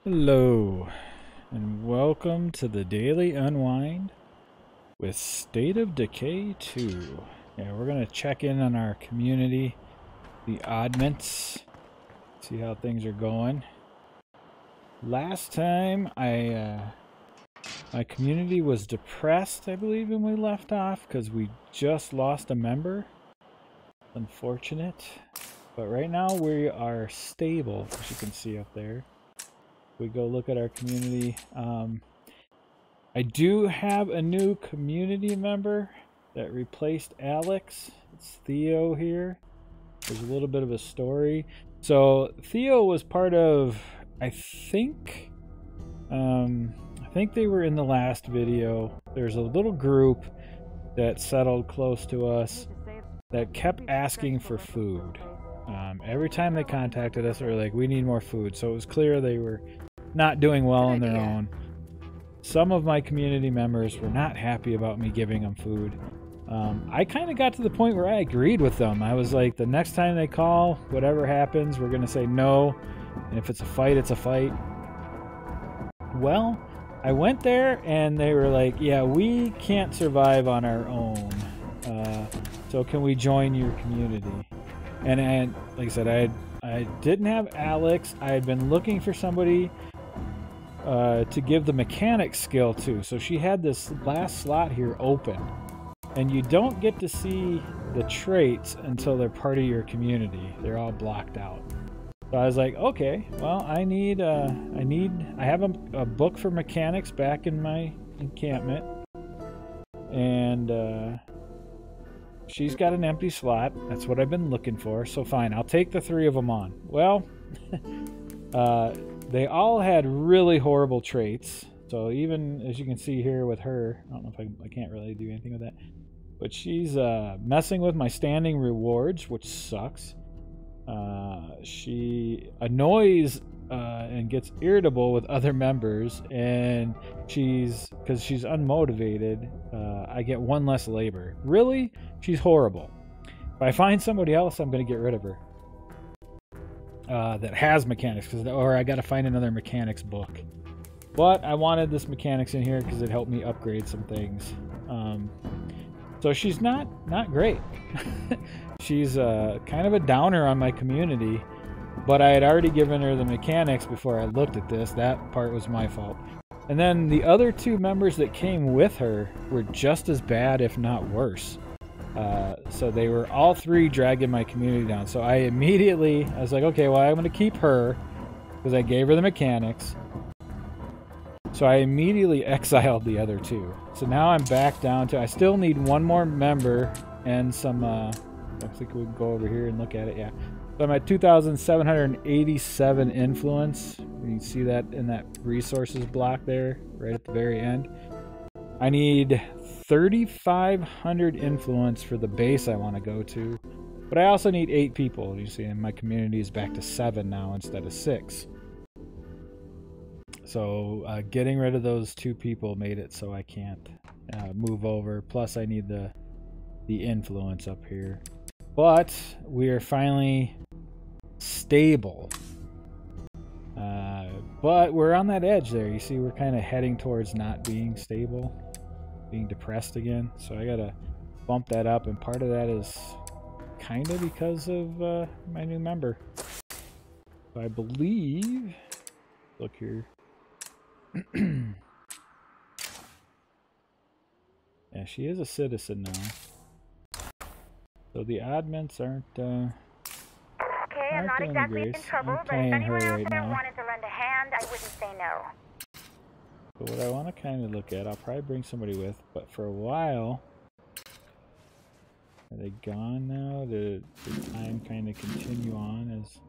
Hello, and welcome to the Daily Unwind with State of Decay 2. Yeah, we're going to check in on our community, the oddments, see how things are going. Last time, my community was depressed, I believe, when we left off, because we just lost a member. Unfortunate. But right now, we are stable, as you can see up there. We go look at our community. I do have a new community member that replaced Alex. It's Theo here. There's a little bit of a story. So Theo was part of, I think they were in the last video. There's a little group that settled close to us that kept asking for food. Every time they contacted us, they were like, we need more food. So it was clear they were not doing well on their own. Some of my community members were not happy about me giving them food. I kind of got to the point where I agreed with them. I was like, the next time they call, whatever happens, we're going to say no. And if it's a fight, it's a fight. Well, I went there and they were like, yeah, we can't survive on our own. So can we join your community? And like I said, I didn't have Alex. I had been looking for somebody to give the mechanic skill to. So she had this last slot here open. And you don't get to see the traits until they're part of your community. They're all blocked out. So I was like, okay, well, I have a book for mechanics back in my encampment. And she's got an empty slot. That's what I've been looking for. So fine, I'll take the 3 of them on. Well, they all had really horrible traits. So even as you can see here with her, I don't know if I can't really do anything with that. But she's messing with my standing rewards, which sucks. She annoys and gets irritable with other members, and because she's unmotivated, I get 1 less labor. Really? She's horrible. If I find somebody else, I'm going to get rid of her. That has mechanics, or I got to find another mechanics book. But I wanted this mechanics in here because it helped me upgrade some things. So she's not great. She's kind of a downer on my community, but I had already given her the mechanics before I looked at this. That part was my fault. And then the other 2 members that came with her were just as bad, if not worse. So they were all 3 dragging my community down. So I was like, okay, well, I'm going to keep her because I gave her the mechanics. So I immediately exiled the other 2. So now I'm back down to, I still need 1 more member and some, I think we can go over here and look at it, yeah. So I'm at 2,787 influence. You can see that in that resources block there, right at the very end. I need 3,500 influence for the base I want to go to. But I also need 8 people. You see, and my community is back to 7 now instead of 6. So getting rid of those 2 people made it so I can't move over. Plus I need the influence up here. But we are finally stable. But we're on that edge there. You see, we're kind of heading towards not being stable, being depressed again. So I gotta bump that up, and part of that is kind of because of my new member. So I believe, look here. Yeah, she is a citizen now. So the oddments aren't okay, I'm not exactly in trouble, but if anyone out there wanted to lend a hand, I wouldn't say no. But what I want to kind of look at, I'll probably bring somebody with, but for a while, are they gone now? Did time kind of continue on as...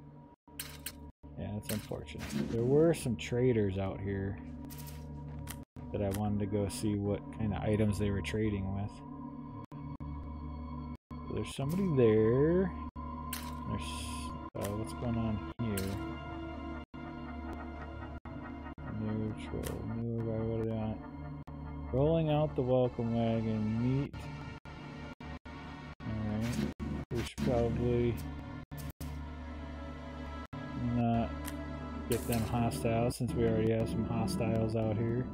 Yeah, that's unfortunate. There were some traders out here that I wanted to go see what kind of items they were trading with. So there's somebody there. There's what's going on here? Neutral. What do they want? Rolling out the welcome wagon. Meet. Alright. We should probably not get them hostile since we already have some hostiles out here.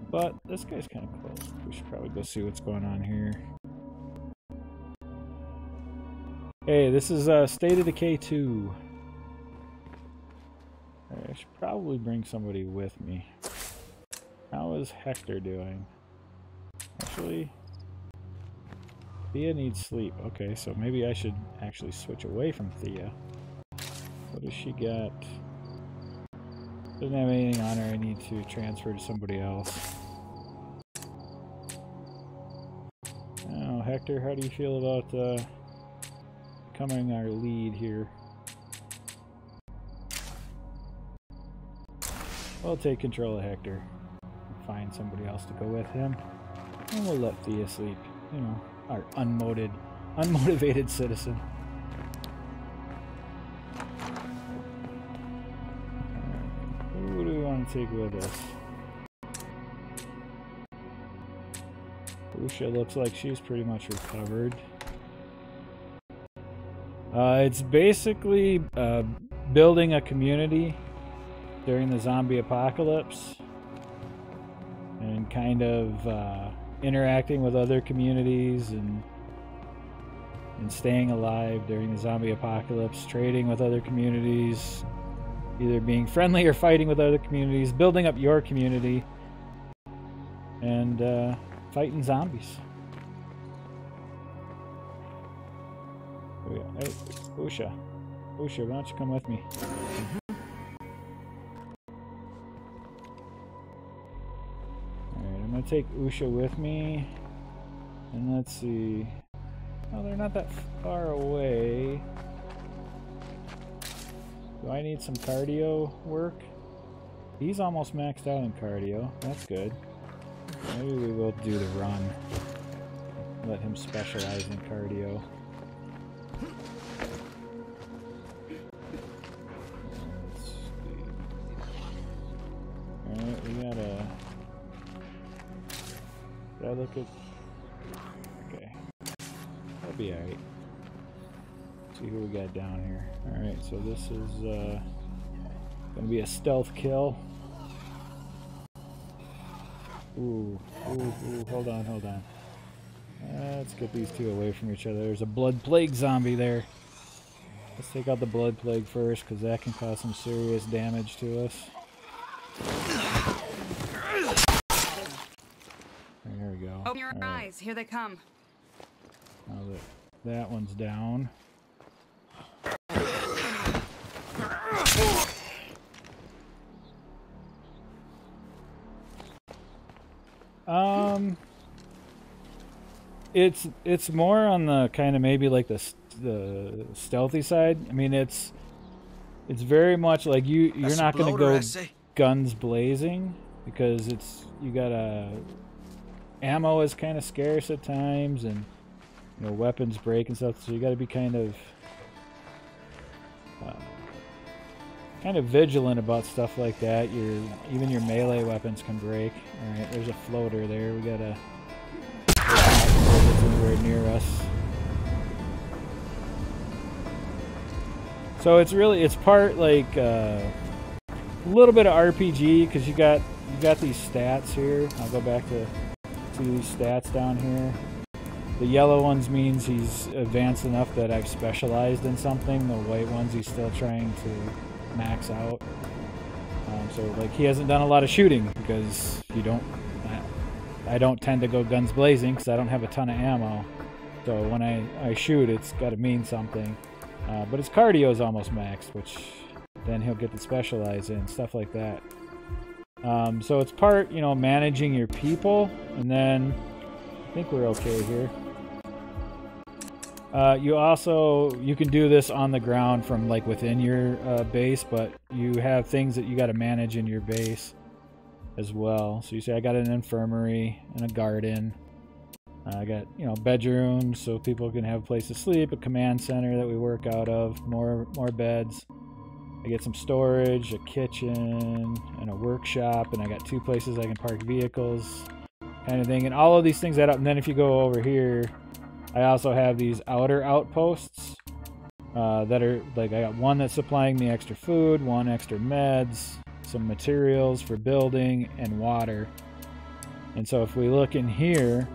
But this guy's kind of close. We should probably go see what's going on here. Hey, this is State of Decay 2. I should probably bring somebody with me. How is Hector doing? Actually, Thea needs sleep. Okay, so maybe I should actually switch away from Thea. What does she got? Doesn't have anything on her I need to transfer to somebody else. Oh, Hector, how do you feel about becoming our lead here? We'll take control of Hector. Find somebody else to go with him. And we'll let Thea sleep. You know, our unmotivated citizen. Who do we want to take with us? Usha looks like she's pretty much recovered. It's basically building a community during the zombie apocalypse and kind of interacting with other communities and staying alive during the zombie apocalypse, trading with other communities, either being friendly or fighting with other communities, building up your community, and fighting zombies. Hey, Usha, why don't you come with me? Alright, I'm gonna take Usha with me, and let's see. Oh, they're not that far away. Do I need some cardio work? He's almost maxed out in cardio. That's good. Maybe we will do the run. Let him specialize in cardio. Let's see. Alright, we gotta look at... Okay. That'll be alright. See who we got down here. Alright, so this is gonna be a stealth kill. Ooh, hold on. Let's get these two away from each other. There's a blood plague zombie there. Let's take out the blood plague first, because that can cause some serious damage to us. There we go. Open your eyes, here they come. Now that one's down. It's more on the kind of maybe like the stealthy side. I mean, it's very much like you're not going to go guns blazing, because you got ammo is kind of scarce at times, and you know, weapons break and stuff, so you got to be kind of vigilant about stuff like that. Even your melee weapons can break. All right, there's a floater there. We gotta it's anywhere near us. So it's part like a little bit of RPG, because you got these stats here. I'll go back to see these stats down here. The yellow ones means he's advanced enough that I've specialized in something. The white ones he's still trying to max out. So like he hasn't done a lot of shooting, because I don't tend to go guns blazing because I don't have a ton of ammo. So when I shoot, it's got to mean something. But his cardio is almost maxed, which then he'll get to specialize in, stuff like that. So it's part, you know, managing your people, and then I think we're okay here. You can do this on the ground from like within your base, but you have things that you got to manage in your base as well. So you say I got an infirmary and a garden. I got, you know, bedrooms so people can have a place to sleep, a command center that we work out of, more beds. I get some storage, a kitchen, and a workshop, and I got 2 places I can park vehicles, kind of thing. And all of these things add up. And then if you go over here, I also have these outer outposts. that are like, I got one that's supplying me extra food, one extra meds, some materials for building, and water. And so if we look in here,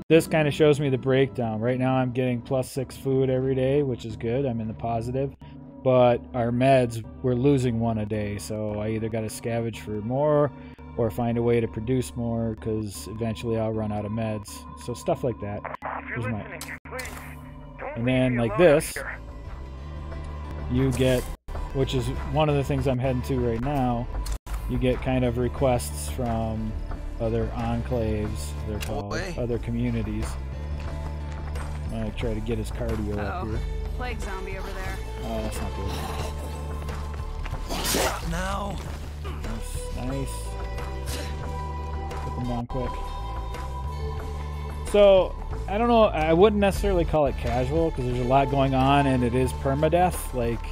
this kind of shows me the breakdown. Right now I'm getting +6 food every day, which is good. I'm in the positive. But our meds, we're losing one a day. So I either got to scavenge for more or find a way to produce more, because eventually I'll run out of meds. So stuff like that. Here's my... And then like this, you get, which is one of the things I'm heading to right now, you get kind of requests from other enclaves, they're called, other communities. I'm gonna try to get his cardio up here. Plague zombie over there. Oh, that's not good. Now. Nice. Put them down quick. So, I don't know, I wouldn't necessarily call it casual, because there's a lot going on, and it is permadeath. Like,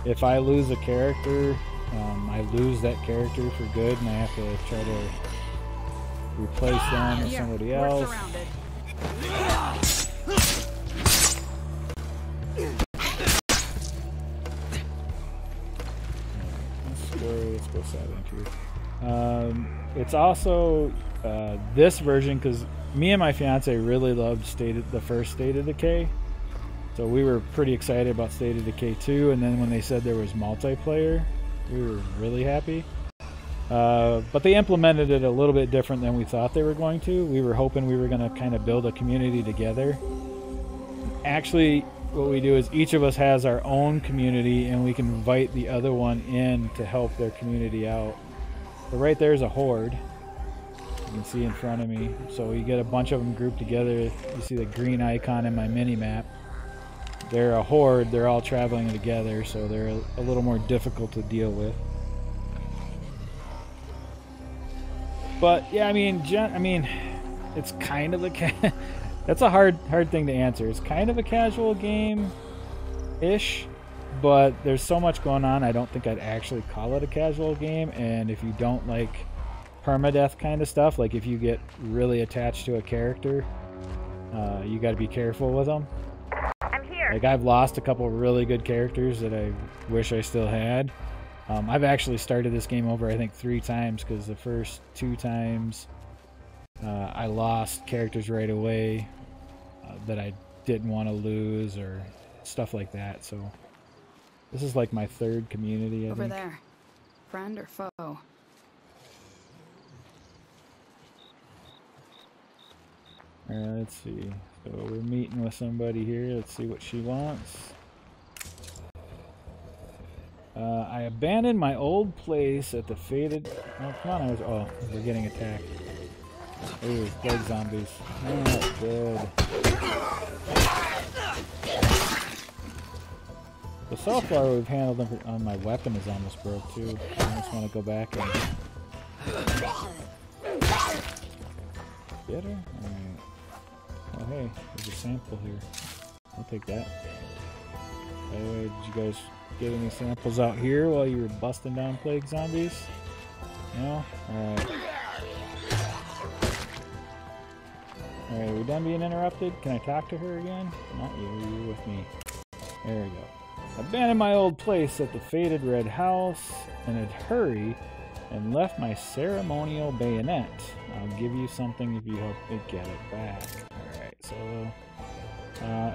if I lose a character, I lose that character for good, and I have to try to replace them with somebody else. Let's go silent here. It's also this version, because me and my fiance really loved the first State of Decay, so we were pretty excited about State of Decay 2, and then when they said there was multiplayer, we were really happy. But they implemented it a little bit different than we thought they were going to. We were hoping we were going to kind of build a community together. Actually, what we do is each of us has our own community, and we can invite the other one in to help their community out. So right there's a horde. You can see in front of me. So you get a bunch of them grouped together. You see the green icon in my mini-map. They're a horde. They're all traveling together, so they're a little more difficult to deal with. But yeah, I mean, it's kind of a that's a hard thing to answer. It's kind of a casual game-ish, but there's so much going on. I don't think I'd actually call it a casual game. And if you don't like permadeath kind of stuff, like if you get really attached to a character, you got to be careful with them. I'm here. Like, I've lost a couple really good characters that I wish I still had. I've actually started this game over, I think, 3 times, because the first 2 times I lost characters right away that I didn't want to lose, or stuff like that. So this is like my 3rd community, I think. Over there. Friend or foe? Alright, let's see. So we're meeting with somebody here. Let's see what she wants. I abandoned my old place at the faded... Oh, come on. Oh, we're getting attacked. Ooh, plague zombies. Oh, good. The Soulflower we've handled them for, my weapon is almost broke too. I just want to go back and... Get her? Alright. Oh hey, there's a sample here. I'll take that. By the way, did you guys get any samples out here while you were busting down plague zombies? No? Alright. Alright, are we done being interrupted? Can I talk to her again? Not you, you're with me. There we go. Abandoned my old place at the faded red house, and had hurried and left my ceremonial bayonet. I'll give you something if you help me get it back. Alright, so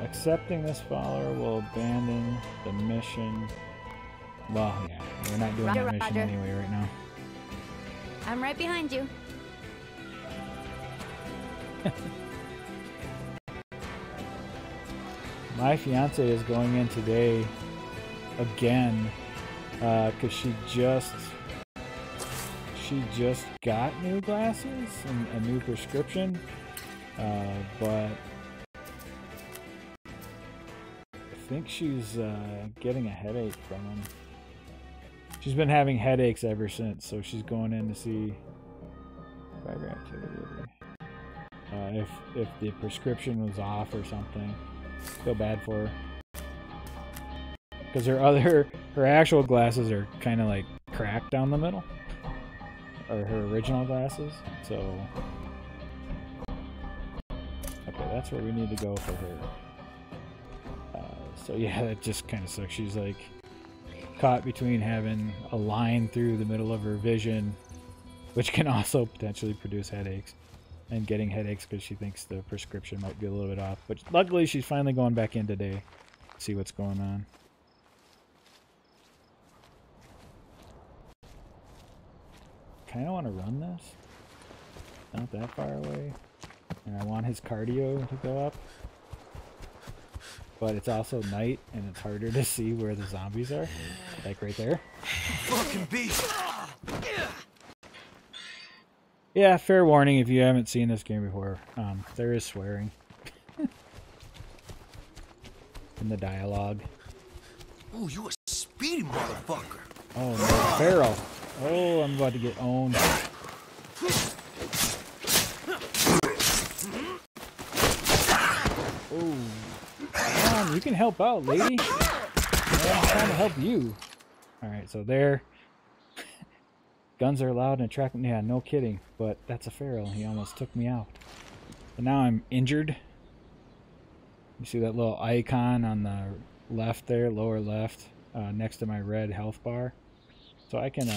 accepting this follower will abandon the mission. Well, yeah, we're not doing that mission anyway right now. I'm right behind you. My fiance is going in today again because she just got new glasses and a new prescription, but I think she's getting a headache from them. She's been having headaches ever since, so she's going in to see if the prescription was off or something. Feel bad for her, because her actual glasses are kind of like cracked down the middle, or her original glasses. So okay, that's where we need to go for her. So yeah, that just kind of sucks. She's like caught between having a line through the middle of her vision, which can also potentially produce headaches, and getting headaches because she thinks the prescription might be a little bit off. But luckily she's finally going back in today to see what's going on. Kind of want to run this. Not that far away. And I want his cardio to go up. But it's also night, and it's harder to see where the zombies are. Like right there. Fucking beast. Yeah, fair warning if you haven't seen this game before. There is swearing. In the dialogue. Oh, you a speedy motherfucker. Oh, no, feral. Oh, I'm about to get owned. Oh, come on, you can help out, lady. I'm trying to help you. Alright, so there. Guns are loud and attractive. Yeah, no kidding. But that's a feral. He almost took me out. So now I'm injured. You see that little icon on the left there, lower left, next to my red health bar. So I can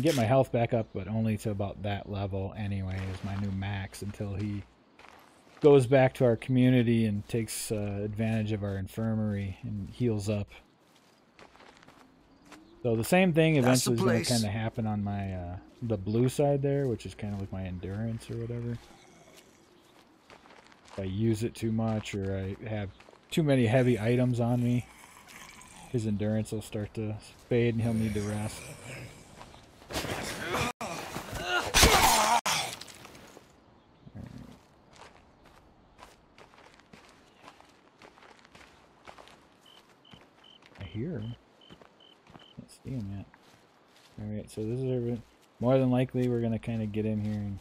get my health back up, but only to about that level anyway is my new max until he goes back to our community and takes advantage of our infirmary and heals up. So the same thing eventually is going to kind of happen on my the blue side there, which is kind of like my endurance or whatever. If I use it too much or I have too many heavy items on me, his endurance will start to fade and he'll need to rest. I hear him. Can't see him yet. Alright, so this is more than likely we're gonna kind of get in here and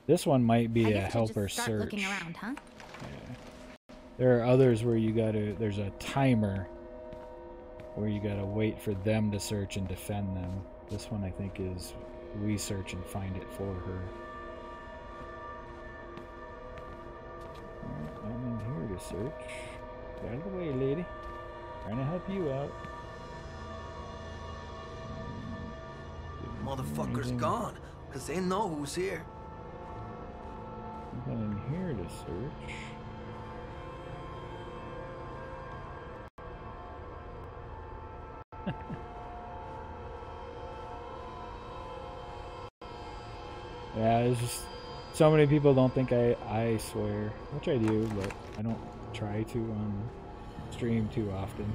this one might be a helper search. Looking around, huh? Yeah. There are others where you gotta, there's a timer where you gotta wait for them to search and defend them. This one I think is we search and find it for her. Alright, I'm in here to search. Get out of the way, lady. Trying to help you out. Motherfucker's gone, because they know who's here. Nothing in here to search. Yeah, it's just so many people don't think I swear, which I do, but I don't try to on stream too often.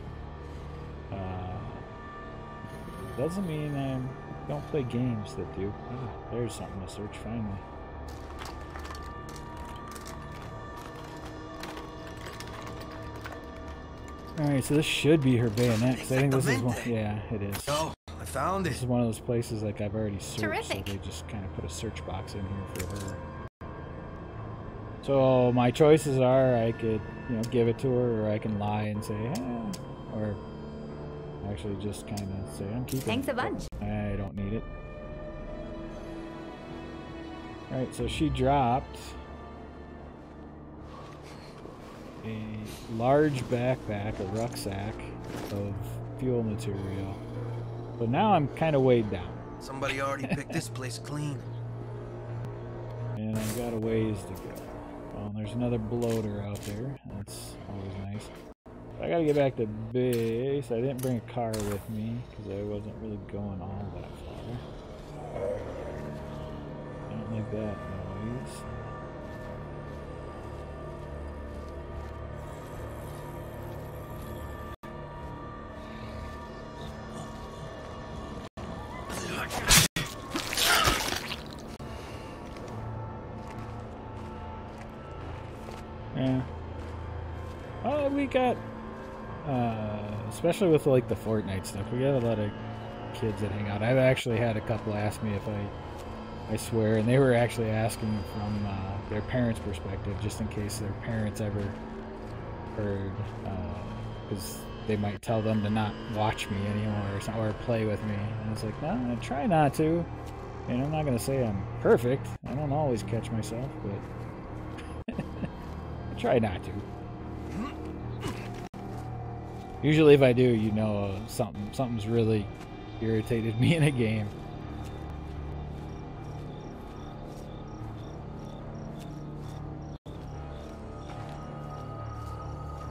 Doesn't mean I don't play games that do. Oh, there's something to search finally. Alright, so this should be her bayonet, because I think this is one. Yeah, it is. Oh, I found it. This is one of those places like I've already searched, Terrific. so they just kind of put a search box in here for her. So my choices are I could, you know, give it to her, or I can lie and say, eh, or actually just kind of say I'm keeping Thanks it. a bunch. I don't need it. Alright, so she dropped a large backpack, a rucksack of fuel material. So now I'm kind of weighed down. Somebody already picked this place clean. And I've got a ways to go. Oh, there's another bloater out there. That's always nice. I gotta get back to base. I didn't bring a car with me because I wasn't really going all that far. I don't like that noise. Yeah. Oh, we got, especially with like the Fortnite stuff, we got a lot of kids that hang out. I've actually had a couple ask me if I swear, and they were actually asking from their parents' perspective, just in case their parents ever heard, because they might tell them to not watch me anymore or play with me. And I was like, no, I try not to. And I'm not going to say I'm perfect. I don't always catch myself, but I try not to. Usually if I do, you know, something's really irritated me in a game.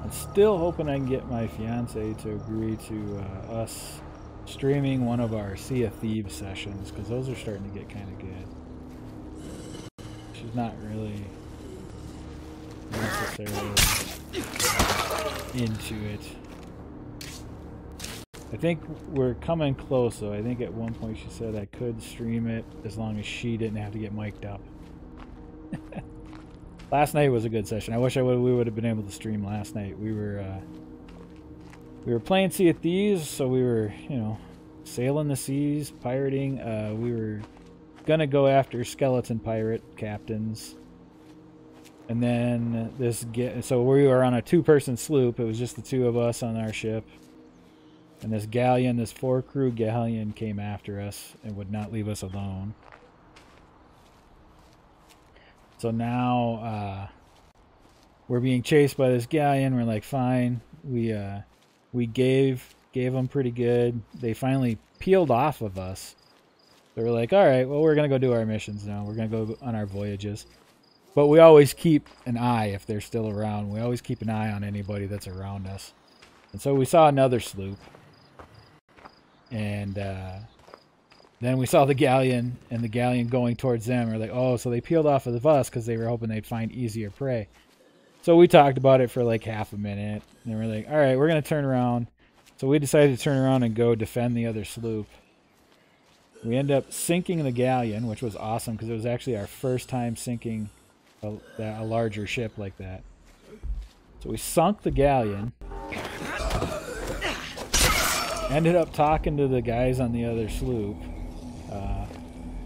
I'm still hoping I can get my fiance to agree to us streaming one of our Sea of Thieves sessions, because those are starting to get kind of good. She's not really necessarily into it. I think we're coming close, though. I think at one point she said I could stream it as long as she didn't have to get mic'd up. Last night was a good session. I wish we would have been able to stream last night. We were playing Sea of Thieves, so we were, you know, sailing the seas, pirating. We were gonna go after skeleton pirate captains, and then so we were on a 2-person sloop. It was just the 2 of us on our ship, and this galleon, this 4-crew galleon, came after us and would not leave us alone. So now we're being chased by this galleon. We're like, fine. We gave them pretty good. They finally peeled off of us. They were like, all right, well, we're going to go do our missions now. We're going to go on our voyages. But we always keep an eye if they're still around. We always keep an eye on anybody that's around us. And so we saw another sloop. And then we saw the galleon, and the galleon going towards them. We're like, oh, so they peeled off of us because they were hoping they'd find easier prey. So we talked about it for like half a minute, and we're like, all right, we're going to turn around. So we decided to turn around and go defend the other sloop. We ended up sinking the galleon, which was awesome because it was actually our first time sinking a larger ship like that. So we sunk the galleon. Ended up talking to the guys on the other sloop.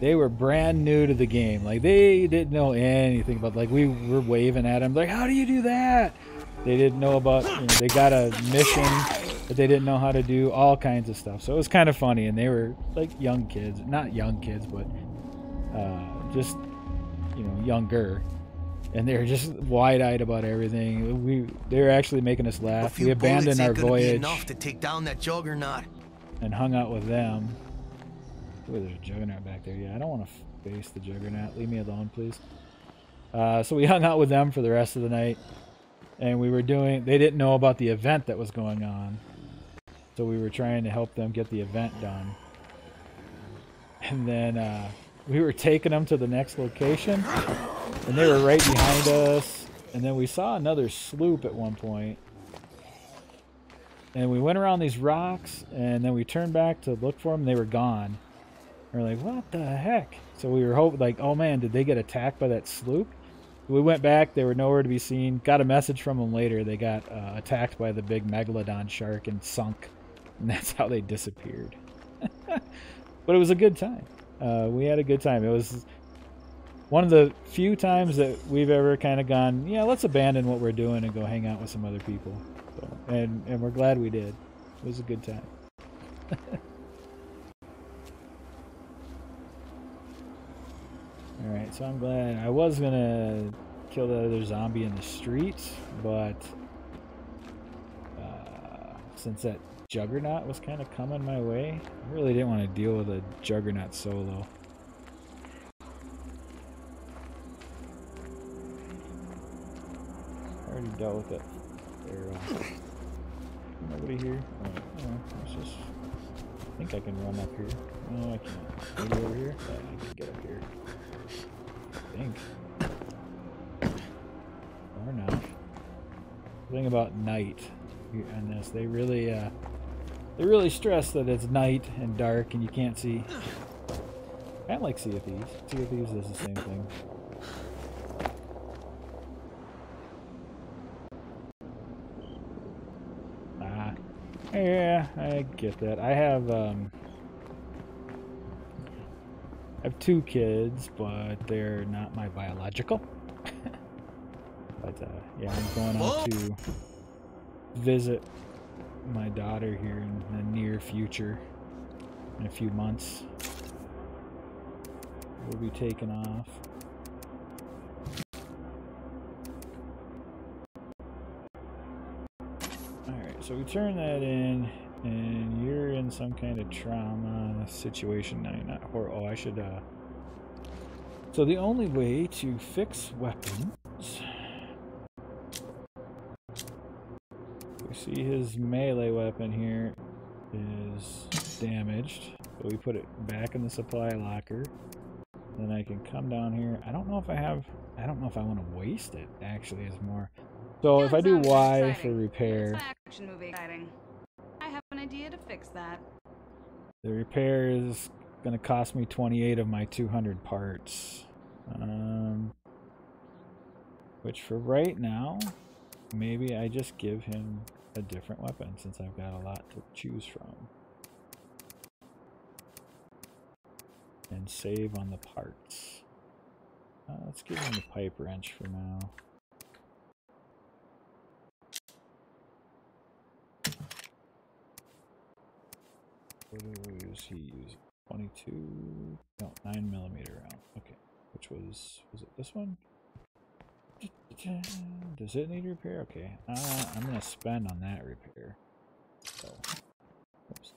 They were brand new to the game. Like, they didn't know anything about, like, we were waving at them like, how do you do that? They didn't know about, you know, they got a mission that they didn't know how to do, all kinds of stuff. So it was kind of funny, and they were like young kids, not young kids, but just, you know, younger. And they were just wide-eyed about everything. They were actually making us laugh. We abandoned our voyage enough to take down that juggernaut and hung out with them. Oh, there's a juggernaut back there. Yeah, I don't want to face the juggernaut. Leave me alone, please. So we hung out with them for the rest of the night, and they didn't know about the event that was going on, so we were trying to help them get the event done. And then we were taking them to the next location, and they were right behind us. And then we saw another sloop at one point, and we went around these rocks, and then we turned back to look for them, and they were gone. We're like, what the heck? So we were hoping, like, oh man, did they get attacked by that sloop? We went back, they were nowhere to be seen. Got a message from them later. They got attacked by the big megalodon shark and sunk, and that's how they disappeared. But it was a good time. We had a good time. It was one of the few times that we've ever kind of gone, yeah, let's abandon what we're doing and go hang out with some other people. So, and we're glad we did. It was a good time. Alright, so I'm glad. I was gonna kill that other zombie in the streets, but since that juggernaut was kind of coming my way, I really didn't want to deal with a juggernaut solo. I already dealt with that arrow. Nobody here? Oh, it's just... I think I can run up here. No, I can't. Maybe over here? Yeah, I can get up here. I think. Or not. The thing about night on this, they really stress that it's night and dark and you can't see. I like Sea of Thieves. Sea of Thieves does the same thing. Yeah, I get that. I have 2 kids, but they're not my biological. But yeah, I'm going out to visit my daughter here in the near future. In a few months, we'll be taking off. Alright, so we turn that in, and you're in some kind of trauma situation. No, you're not horrible. Oh, I should, So the only way to fix weapons... We see his melee weapon here is damaged, so we put it back in the supply locker. Then I can come down here. I don't know if I want to waste it, actually, is more. So if I do Y for repair, Action movie exciting. I have an idea to fix that. the repair is going to cost me 28 of my 200 parts. Which for right now, maybe I just give him a different weapon since I've got a lot to choose from. And save on the parts. Let's give him the pipe wrench for now. What does he use? 22, no, 9mm round. Okay, which was it this one? Does it need repair? Okay, I'm gonna spend on that repair. So, oops.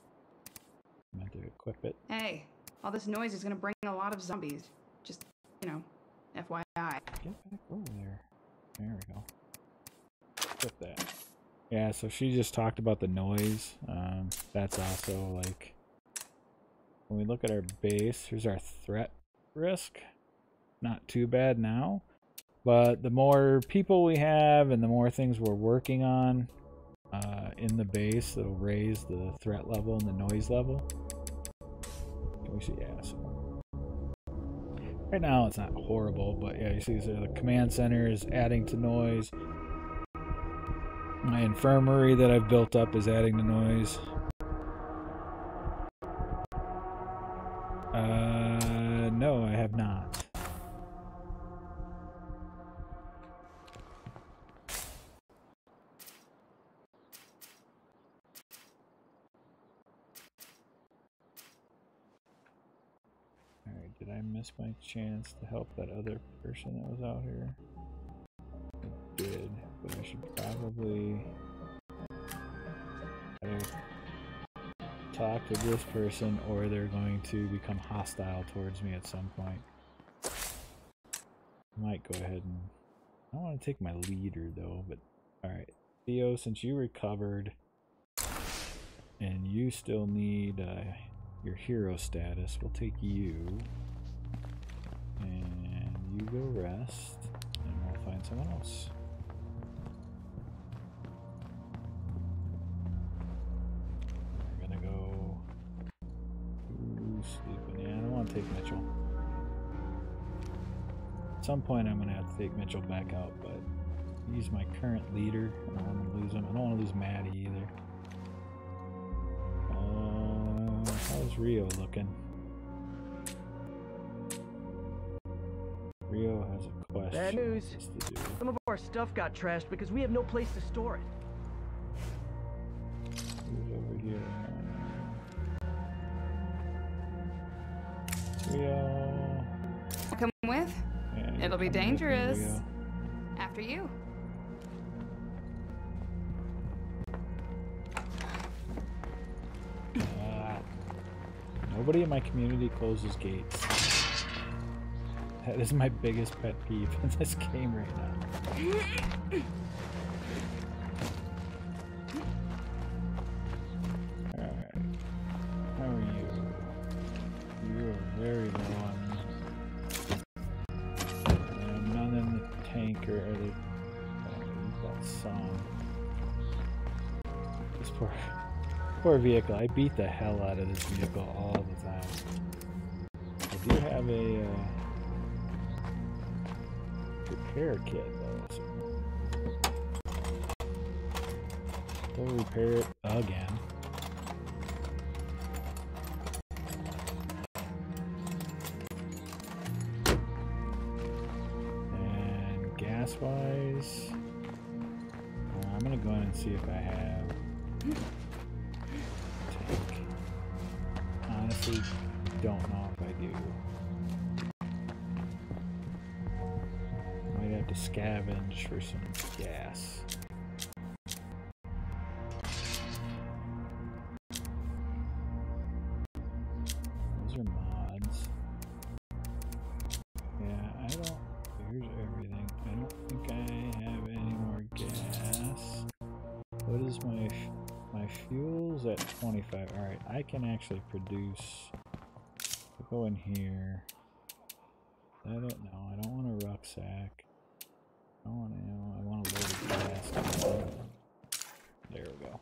I meant to equip it. Hey, all this noise is gonna bring a lot of zombies. Just, you know, FYI. Get back over there. There we go. Equip that. Yeah, so she just talked about the noise. That's also like, when we look at our base, here's our threat risk. Not too bad now, but the more people we have and the more things we're working on in the base, it'll raise the threat level and the noise level. Can we see? Yeah, so right now it's not horrible, but yeah, you see the command center is adding to noise. My infirmary that I've built up is adding to noise. No, I have not. Alright, did I miss my chance to help that other person that was out here? I did, but I should probably either talk to this person or they're going to become hostile towards me at some point. I might go ahead and... I don't want to take my leader though, but alright. Theo, since you recovered and you still need your hero status, we'll take you. And you go rest, and we'll find someone else. We're gonna go sleeping. Yeah, I don't want to take Mitchell. At some point I'm gonna have to take Mitchell back out, but he's my current leader. I don't want to lose him. I don't want to lose Maddie either. How's Rio looking? Rio has a question. Bad news. Some of our stuff got trashed because we have no place to store it. Who's over here? Rio. Come with? Yeah, It'll be dangerous. After you. Nobody in my community closes gates. That is my biggest pet peeve in this game right now. Alright. How are you? You are very low on... none in the tanker. You've got some. This poor vehicle. I beat the hell out of this vehicle all the time. I do have a repair kit though, so we'll repair it again. And gas wise, I'm gonna go in and see if I have tank. Honestly, don't know if I do. Might have to scavenge for some gas. is my fuel's at 25. All right, I can actually produce. I'll go in here. I don't know. I don't want a rucksack. I want ammo. I want a loaded flask. There we go.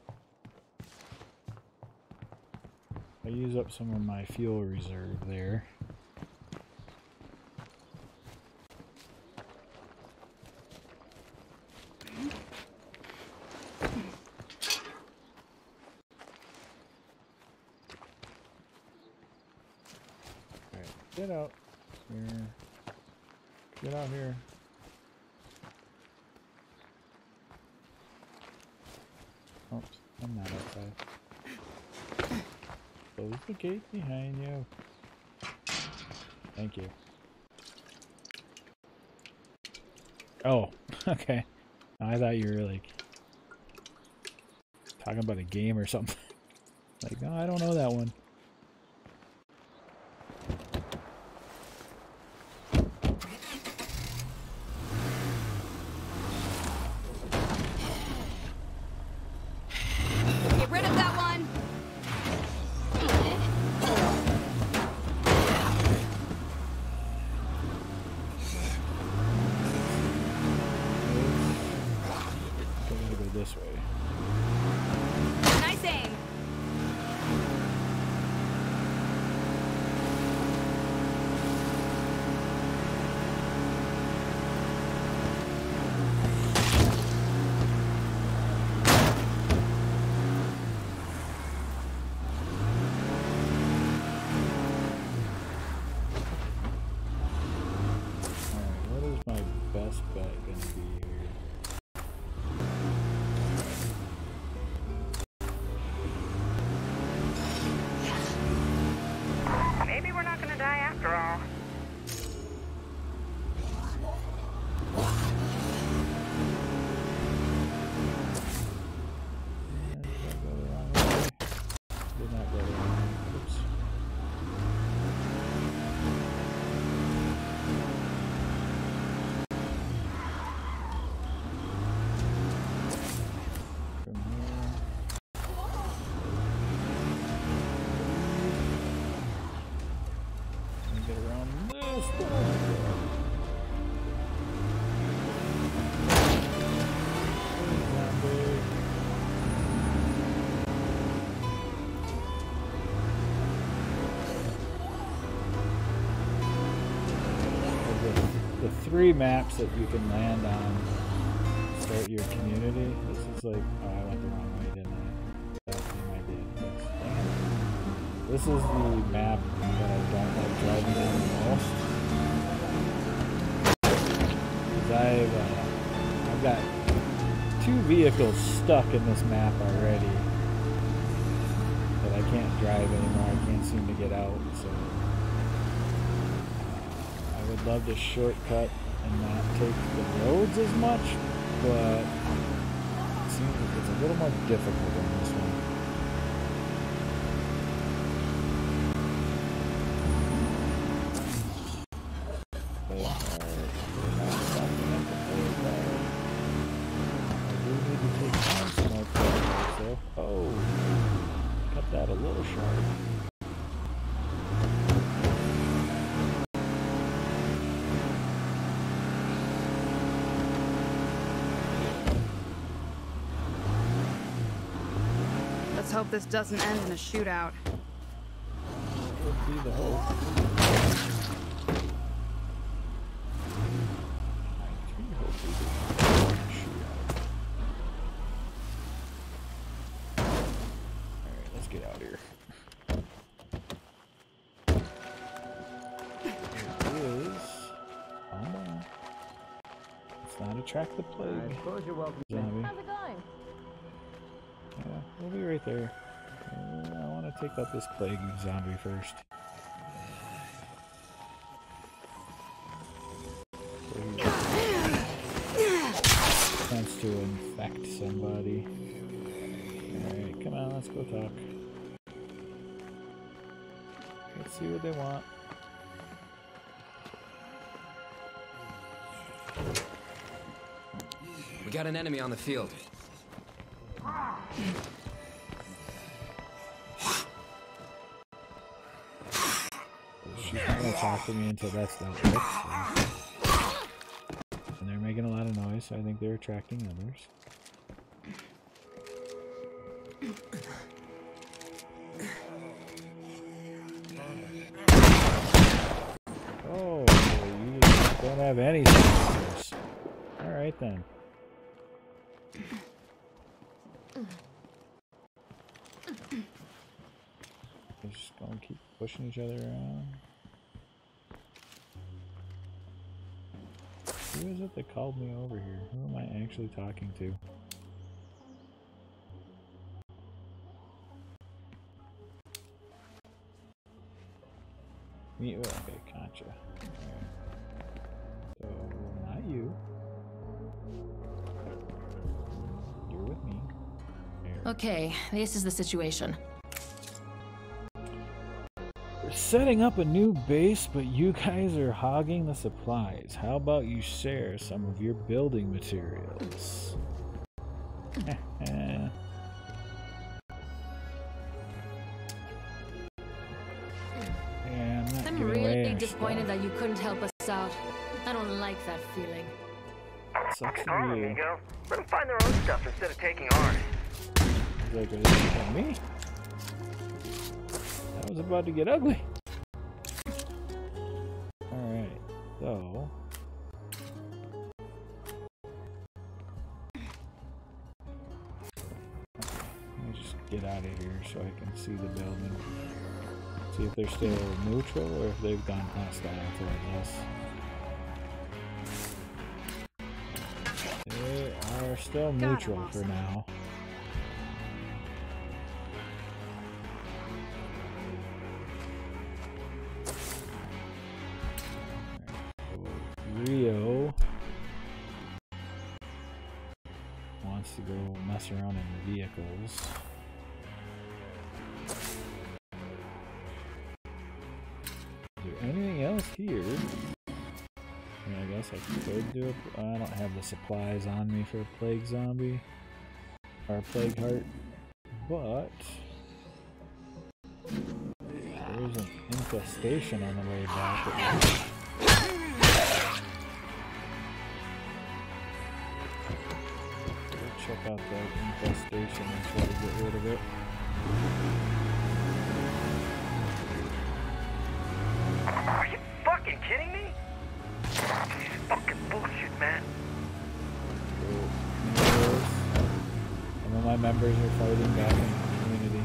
I use up some of my fuel reserve there. Alright, get out here. Get out here. Oops, I'm not outside. Close the gate behind you. Thank you. Oh, okay. I thought you were like talking about a game or something. Like, no, I don't know that one. Get rid of that one. Gotta go this way. Nice aim. Alright, what is my best bet gonna be here? Maybe we're not gonna die after all. Did I go the wrong way? Did not go the wrong way. Oops. From here. And get around this door. Zombie. The three maps that you can land on start your community. This is like, oh, I went the wrong way, didn't I? That thing I did. Yes. Dang it. This is the map that I don't like driving on the most. 'Cause I've got 2 vehicles stuck in this map already that I can't drive anymore. I can't seem to get out, so I would love to shortcut and not take the roads as much, but it seems like it's a little more difficult on this one. Play hard. We're not stopping at the play hard. I do need to take some smoke there, so oh, cut that a little sharp. Let's hope this doesn't end in a shootout. Would be the hope. I do hope we do shoot out. Alright, let's get out of here. It is. Calm down. Let's not attract the plague. I suppose you're welcome. Zombie. How's it going? Yeah, we'll be right there. I want to take out this plague zombie first. So he attempts to infect somebody. Alright, come on, let's go talk. Let's see what they want. We got an enemy on the field. She's not gonna talk to me until that's dealt with. So. And they're making a lot of noise, so I think they're attracting others. Oh, you just don't have any sensors. Alright then. They're just gonna keep pushing each other around. Who is it that called me over here? Who am I actually talking to? Me? Okay, gotcha. Right. So, not you. You're with me. There. Okay, this is the situation. We're setting up a new base, but you guys are hogging the supplies. How about you share some of your building materials? I'm really disappointed that you couldn't help us out. I don't like that feeling. Sucks for Darn, you. amigo. Let them find their own stuff instead of taking ours. Like, are they for me? That was about to get ugly. Alright, so... let me just get out of here so I can see the building. See if they're still neutral or if they've gone hostile towards us. They are still neutral for now. Rio wants to go mess around in vehicles. Is there anything else here? I mean, I guess I could do it. I don't have the supplies on me for a plague zombie or a plague heart, but there's an infestation on the way back. Check out that infestation and try to get rid of it. Are you fucking kidding me? This is fucking bullshit, man. Some of my members are fighting back in the community.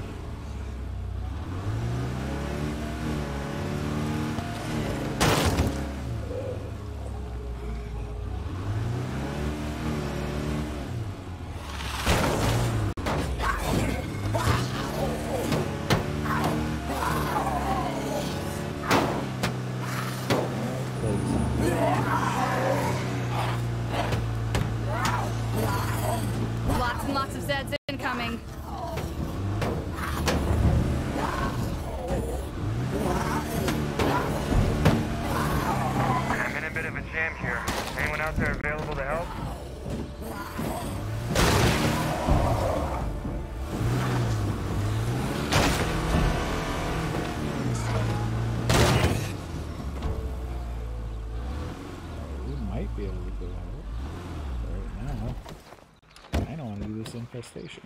Infestation.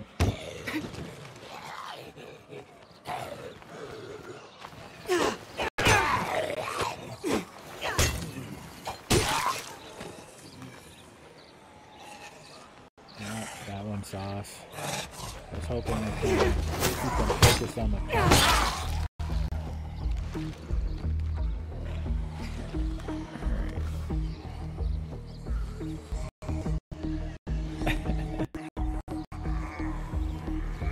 That one sauce. I was hoping I could keep them focused on the car.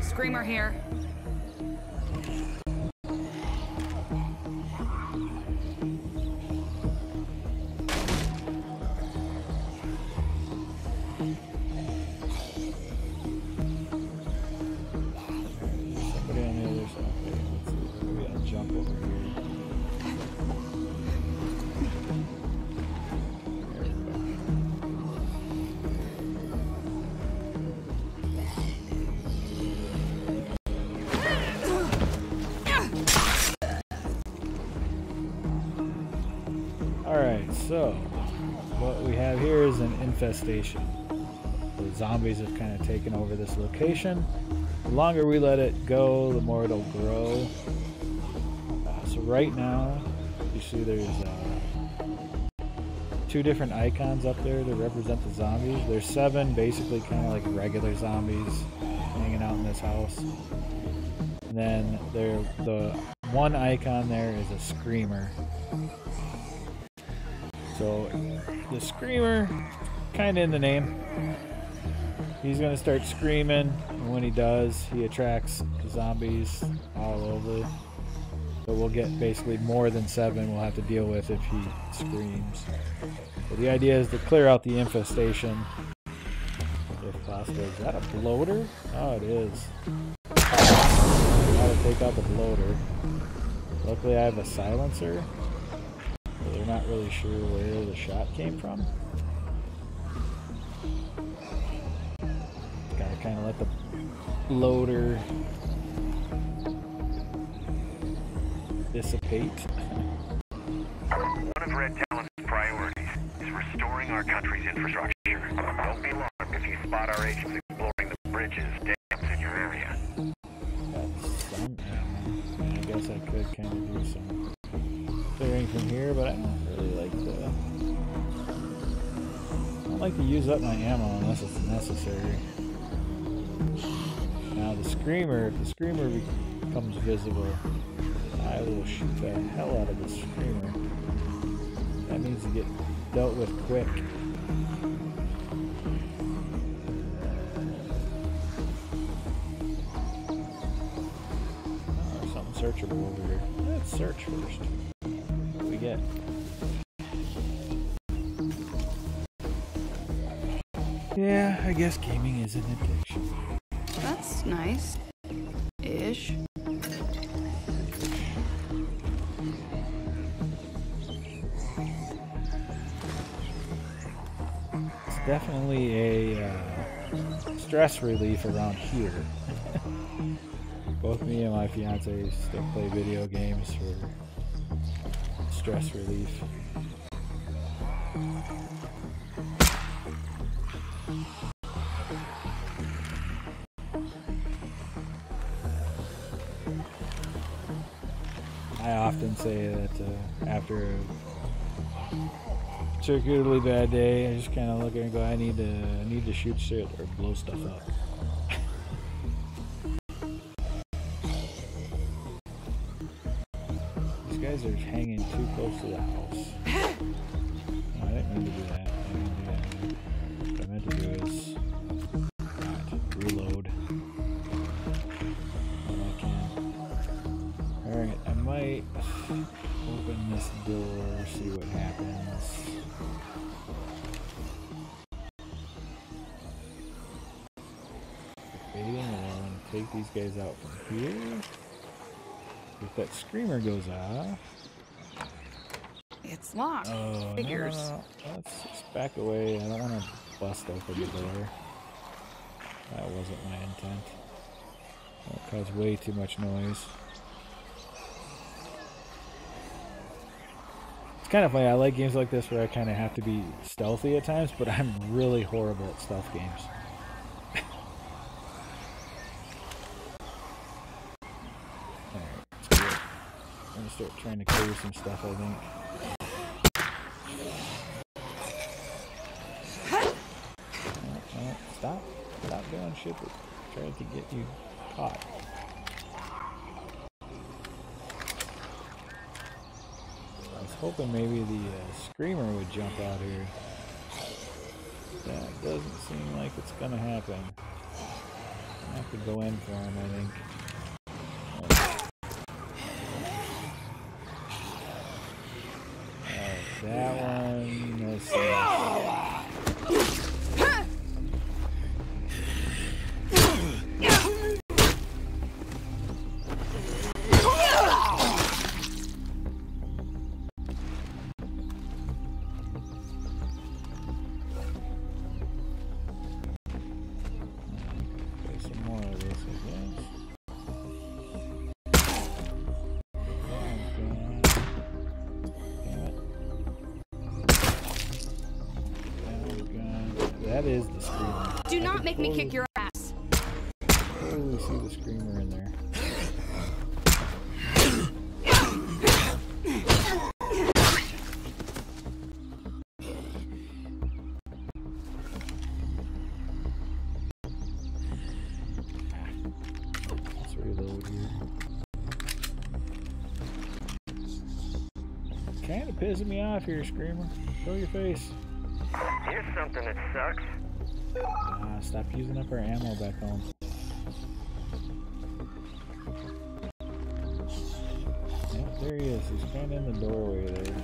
Screamer here. Somebody on the other side. Okay, let's see. Maybe I'll jump over here. There we go. So, what we have here is an infestation. The zombies have kind of taken over this location. The longer we let it go, the more it'll grow. So right now, you see there's 2 different icons up there to represent the zombies. There's 7 basically kind of like regular zombies hanging out in this house. And then the one icon there is a screamer. So the screamer, kind of in the name, he's going to start screaming, and when he does, he attracts zombies all over. But we'll get basically more than 7 we'll have to deal with if he screams. So the idea is to clear out the infestation if possible. Is that a bloater? Oh, it is. How to take out the bloater. Luckily I have a silencer, but they're not really sure where the shot came from. Gotta kind of let the bloater dissipate. One of Red Talon's priorities is restoring our country's infrastructure. Don't be alarmed if you spot our agents exploring the bridges, dams in your area. That's some ammo. I guess I could kind of do some clearing from here, but I don't really like to. I don't like to use up my ammo unless it's necessary. Now the screamer, if the screamer becomes visible, I will shoot the hell out of the screamer. That needs to get dealt with quick. Oh, there's something searchable over here. Let's search first. What do we get? Yeah, I guess gaming is an addiction. That's nice. Ish. Definitely a stress relief around here. Both me and my fiance still play video games for stress relief. I often say that after a particularly bad day, I just kind of look at it and go, I need to shoot shit or blow stuff up. These guys are hanging too close to the house. No, I didn't mean to do that. What I meant to do is reload. I can. Alright, I might open this door, see what happens. Waiting, and I want to take these guys out from here. If that screamer goes off. It's locked. Oh, Figures. no. Let's just back away. I don't want to bust open the door. That wasn't my intent. That caused way too much noise. It's kind of funny. I like games like this where I kind of have to be stealthy at times, but I'm really horrible at stealth games. I'm gonna start trying to clear some stuff, I think. Stop doing shit that tried to get you caught. I was hoping maybe the screamer would jump out here. That doesn't seem like it's gonna happen. I have to go in for him, I think. That one, let's see. Some more of this, I guess. That is the screamer. Do not make me kick your ass. Totally see the screamer in there. Let's reload here. Kind of pissing me off here, screamer. Show your face. Here's something that sucks. Stop using up our ammo back home. Yep, there he is. He's kind of in the doorway there.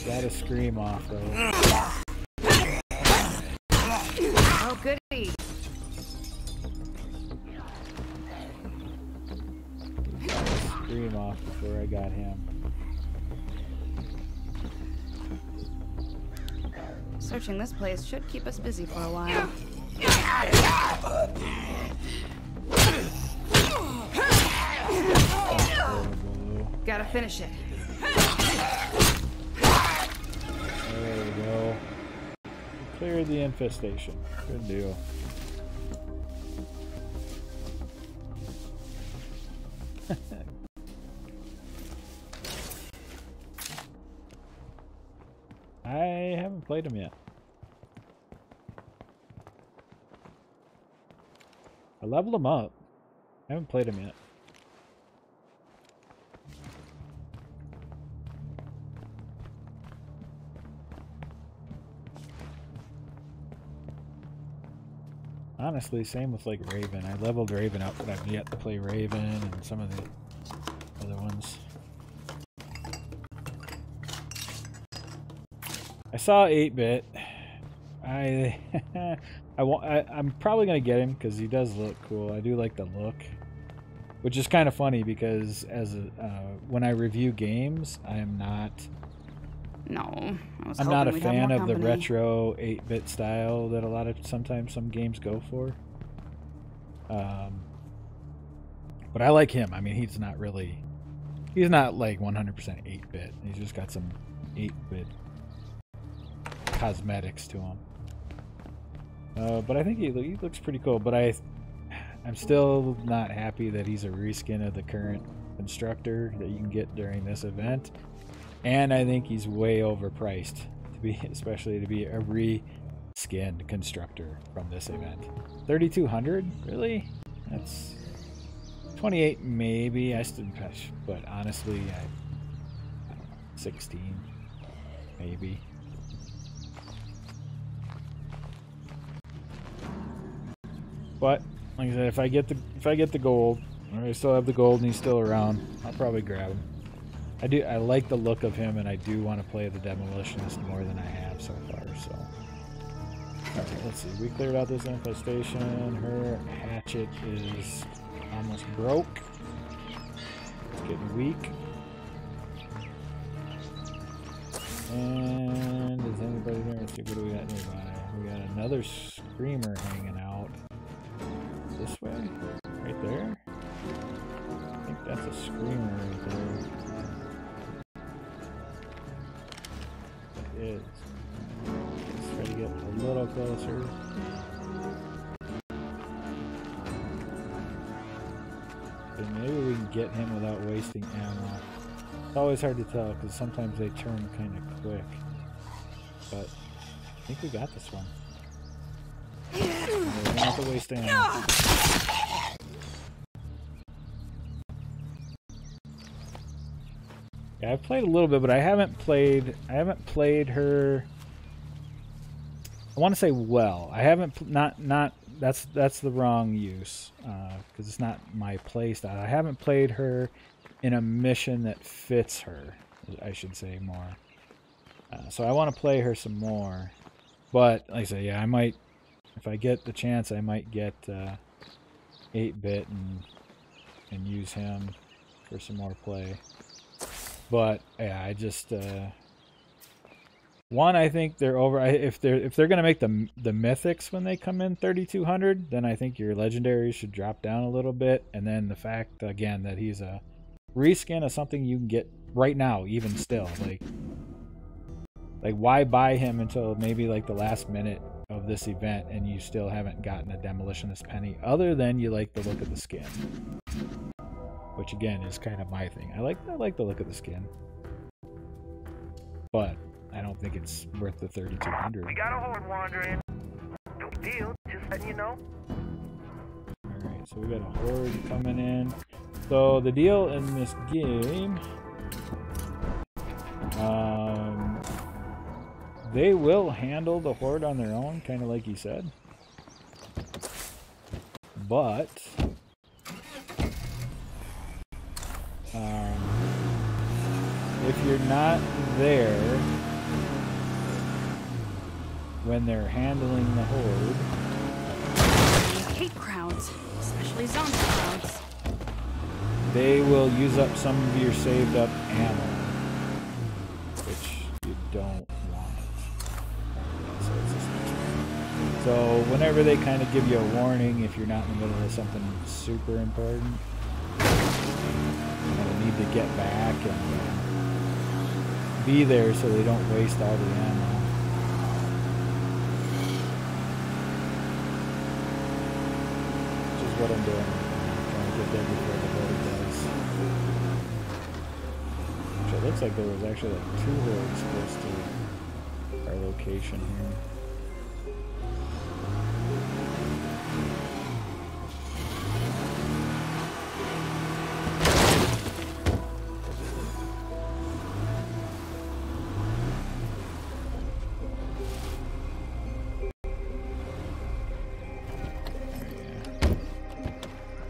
Gotta scream off though. Oh, goody. Scream off before I got him. Searching this place should keep us busy for a while. Gotta finish it. There we go. Cleared the infestation. Good deal. I haven't played him yet. I leveled him up. I haven't played him yet. Honestly, same with like Raven. I leveled Raven up, but I've yet to play Raven and some of the other ones. I saw 8-Bit. I'm probably gonna get him because he does look cool. I do like the look, which is kind of funny because as a, when I review games, I'm not a fan of the retro 8-bit style that a lot of sometimes some games go for. But I like him. I mean, he's not like 100% 8-bit. He's just got some 8-bit cosmetics to him. But I think he looks pretty cool. But I'm still not happy that he's a reskin of the current constructor that you can get during this event. And I think he's way overpriced especially to be a reskinned constructor from this event. 3,200? Really? That's 28 maybe. But honestly, I don't know, 16 maybe. But like I said, if I get the gold, or I still have the gold and he's still around, I'll probably grab him. I like the look of him, and I do want to play the Demolitionist more than I have so far. So, alright, let's see. We cleared out this infestation. Her hatchet is almost broke. It's getting weak. And is anybody there? Let's see, what do we got nearby? We got another screamer hanging out. This way? Right there? I think that's a screamer right there. It is. Let's try to get a little closer. And maybe we can get him without wasting ammo. It's always hard to tell because sometimes they turn kind of quick. But I think we got this one. We don't have to waste ammo. Yeah, I've played a little bit, but I haven't played her. I want to say well. I haven't that's the wrong use because it's not my play style. I haven't played her in a mission that fits her, I should say more. So I want to play her some more. But like I say, yeah, I might, if I get the chance, I might get 8-bit and use him for some more play. But yeah, I just one, I think they're over. If they're gonna make the mythics when they come in 3,200, then I think your legendaries should drop down a little bit. And then the fact again that he's a reskin of something you can get right now, even still. Like why buy him until maybe like the last minute of this event and you still haven't gotten a Demolitionist penny, other than you like the look of the skin, which again is kind of my thing. I like the look of the skin, but I don't think it's worth the 3,200. We got a horde wandering. No deal, just letting you know. Alright, so we got a horde coming in. So the deal in this game, they will handle the horde on their own, kind of like you said. But if you're not there when they're handling the horde, I hate crowds, especially zombie crowds. they will use up some of your saved up ammo, which you don't want. So whenever they kind of give you a warning, if you're not in the middle of something super important, you need to get back and be there so they don't waste all the ammo. Which is what I'm doing. I'm trying to get there before the horde does. Which it looks like there was actually like 2 hordes close to our location here.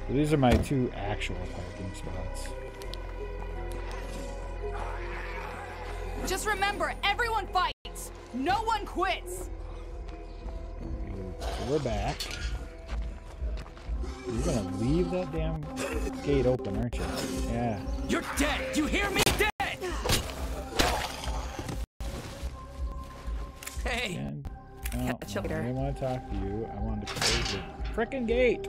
So these are my 2 actual parking spots. Just remember, everyone fights. No one quits. So we're back. You're gonna leave that damn gate open, aren't you? Yeah. You're dead! You hear me? Dead! Hey! And, no, I didn't want to talk to you. I wanted to close the frickin' gate.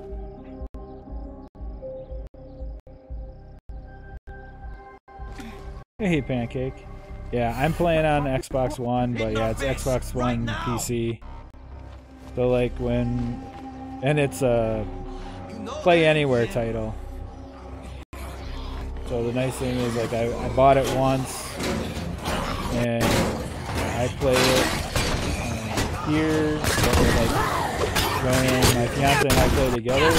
Hey, Pancake. Yeah, I'm playing on Xbox One, but yeah, it's Xbox One PC. So like when, and it's a play anywhere title. So the nice thing is like I bought it once and I play it here. So like when my fiance and I play together,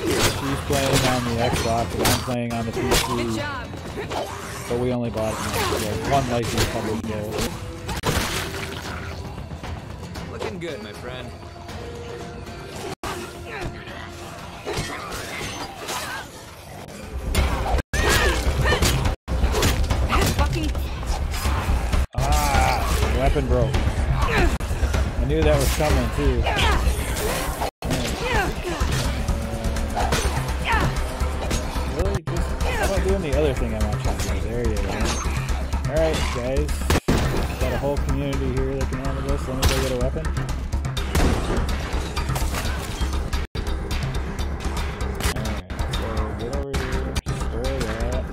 she's playing on the Xbox and I'm playing on the PC. Good job. But we only bought one license public gold. Looking good, my friend. Ah, weapon broke. I knew that was coming too. Really? Just how about doing the other thing I want you to do? There you go. Alright, guys. Got a whole community here that can handle this. Let me go get a weapon. Alright, so get over here. Spray that.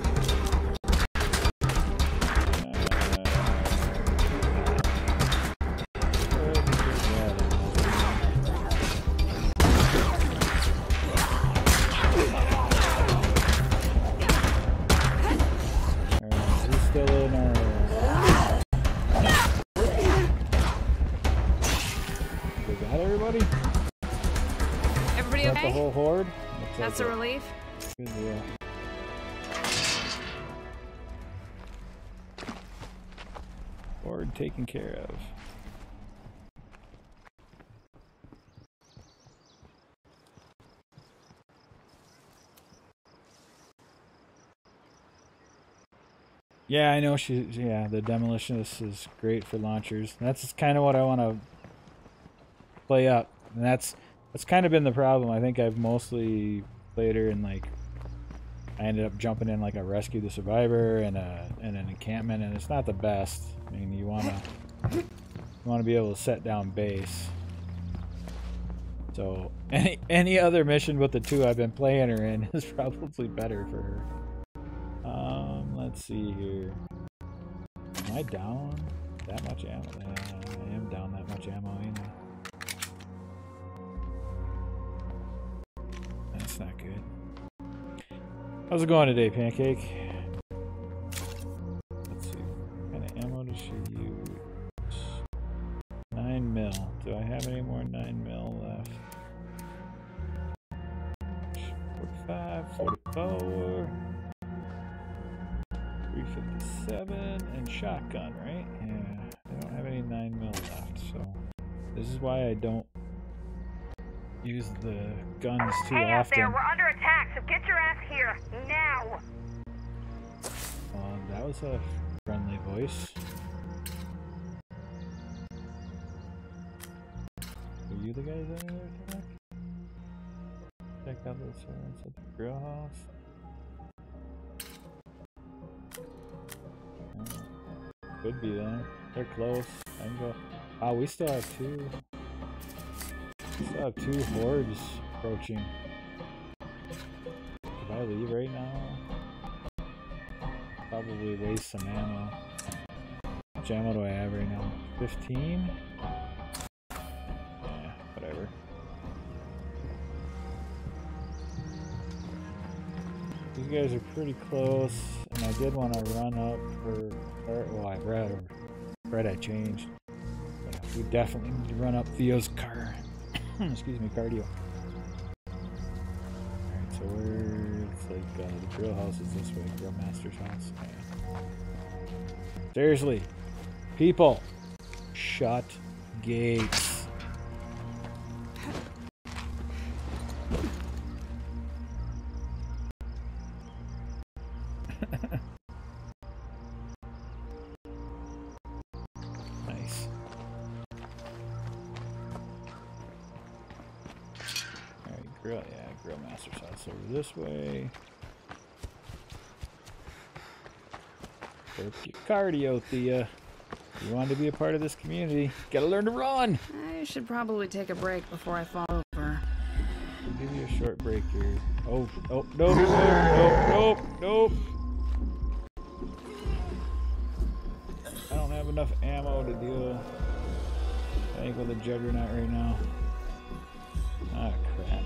Everybody okay? The whole horde? That's a relief. Good deal. Horde taken care of. Yeah, I know yeah, the Demolitionist is great for launchers. That's kind of what I want to play up. And that's kind of been the problem. I think I've mostly played her in like, I ended up jumping in like a Rescue the Survivor and an encampment, and it's not the best. I mean, you want to be able to set down base. So any other mission but the 2 I've been playing her in is probably better for her. Let's see here. Am I down that much ammo? Yeah, I am down that much ammo, ain't I? That's not good. How's it going today, Pancake? Let's see. What kind of ammo does she use? 9 mil. Do I have any more 9 mil left? 45, 44, 357, and shotgun, right? Yeah, I don't have any 9 mil left, so this is why I don't use the guns too often. Hey out there, often. we're under attack, so get your ass here, now! That was a friendly voice. Are you the guys over there today? Check out the servants at the grill house. Could be them. They're close. I can go. Ah, we still have 2. We still have 2 hordes approaching. If I leave right now, probably waste some ammo. How much ammo do I have right now? 15? Yeah, whatever. These guys are pretty close, and I did want to run up for. Well, I read I changed. But we definitely need to run up Theo's car. Excuse me, cardio. Alright, so it's like the grill house is this way, Grill Master's house. Yeah. Seriously, people, shut gates. Nice. Alright, Grill Master's house over this way. Work your cardio, Thea. You want to be a part of this community, gotta learn to run! I should probably take a break before I fall over. I'll give you a short break here. Oh, nope. I don't have enough ammo to deal, I think, with a juggernaut right now. Ah, crap.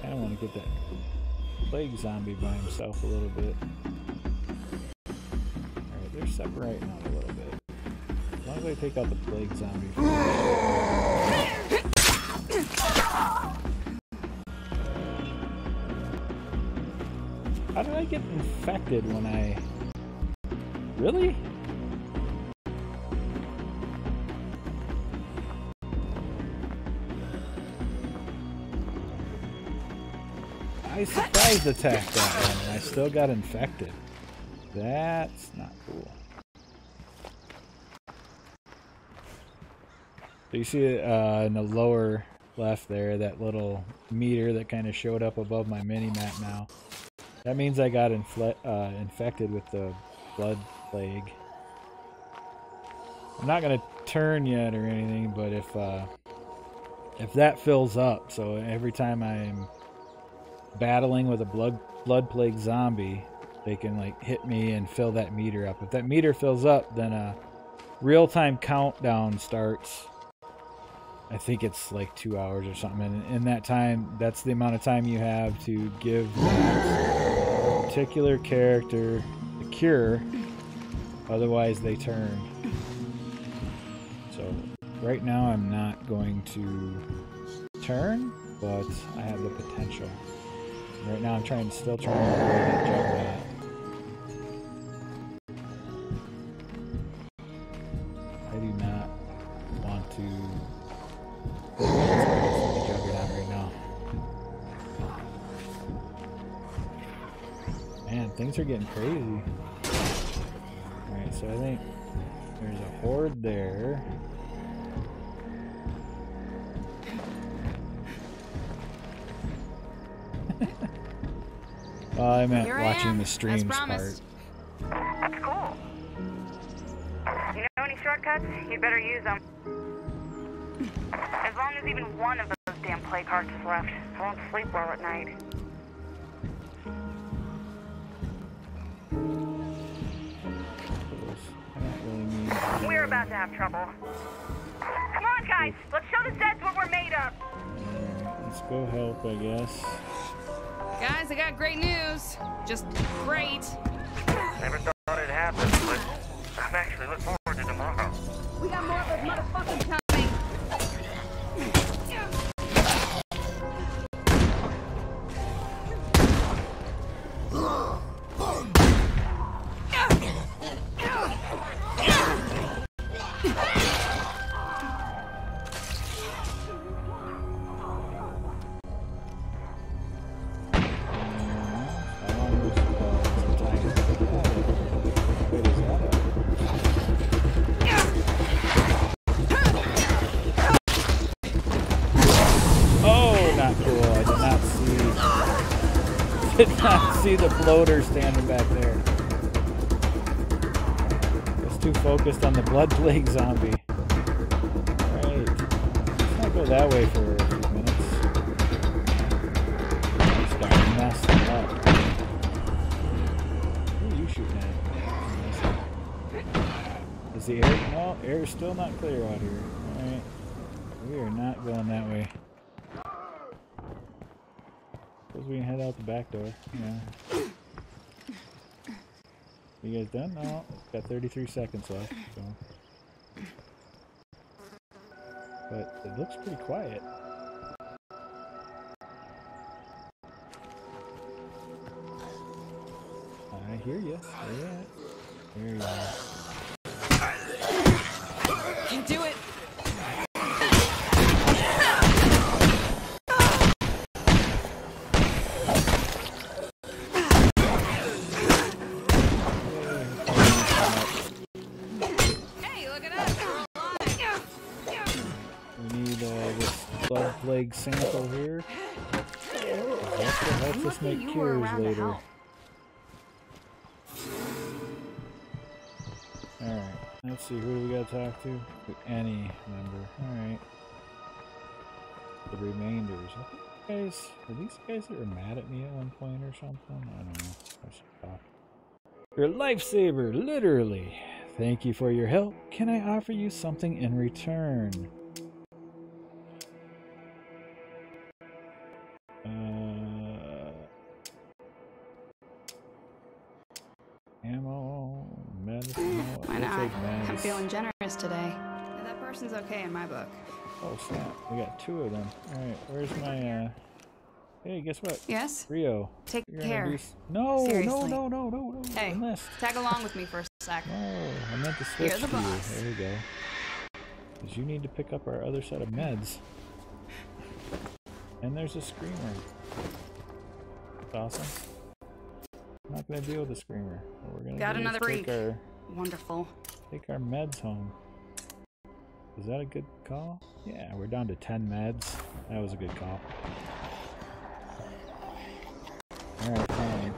I don't want to get that plague zombie by himself a little bit. Alright, they're separating out a little bit. As long as I take out the plague zombie first. How did I get infected when I... Really? I surprise attacked that one and I still got infected. That's not cool. So you see in the lower left there, that little meter that kind of showed up above my mini-map now. That means I got infected with the blood plague. I'm not going to turn yet or anything, but if that fills up, so every time I'm battling with a blood plague zombie, they can like hit me and fill that meter up. If that meter fills up, then a real-time countdown starts. I think it's like 2 hours or something, and in that time, that's the amount of time you have to give that particular character the cure, otherwise they turn. So right now I'm not going to turn, but I have the potential. Right now I'm still trying to avoid that juggernaut. I do not want to the juggernaut right now. Man, things are getting crazy. Alright, so I think there's a horde there. I meant watching the streams part. That's cool. You know any shortcuts? You better use them. As long as even one of those damn plague hearts is left, I won't sleep well at night. about to have trouble. Come on, guys. Let's show the Zeds what we're made of. Let's go help, I guess. Guys, I got great news. Just great. Never thought it'd happen, but I'm actually looking forward to tomorrow. We got more of those motherfuckers coming. Did not see the floater standing back there. Was too focused on the blood plague zombie. Alright. Let's not go that way for a few minutes. Just got messed up. Who are you shooting at? Is the air? No, air is still not clear out here. Alright. We are not going that way. Suppose we can head out the back door. Yeah. You guys done? No. Got 33 seconds left. So. But it looks pretty quiet. I hear you. Where you at? There you are. You do it. Blood plague sample here. That's what helps us make cures later. Alright, let's see, who do we gotta talk to? Any member. Alright. The remainders. I think guys, are these guys that were mad at me at one point or something? I don't know. I should talk. You're a lifesaver, literally. Thank you for your help. Can I offer you something in return? Ammo, medicine. Why not? I'm feeling generous today. That person's okay in my book. Oh snap! We got two of them. All right, where's my? Hey, guess what? Yes. Rio. Take care. No, Seriously. no. Hey, tag along with me for a sec. No, I meant to switch You're the to you. boss. There we go. Because you need to pick up our other set of meds. And there's a screamer. That's awesome. I'm not gonna deal with the screamer. What we're gonna Got do another is take freak. our Wonderful. take our meds home. Is that a good call? Yeah, we're down to 10 meds. That was a good call. Alright, fine.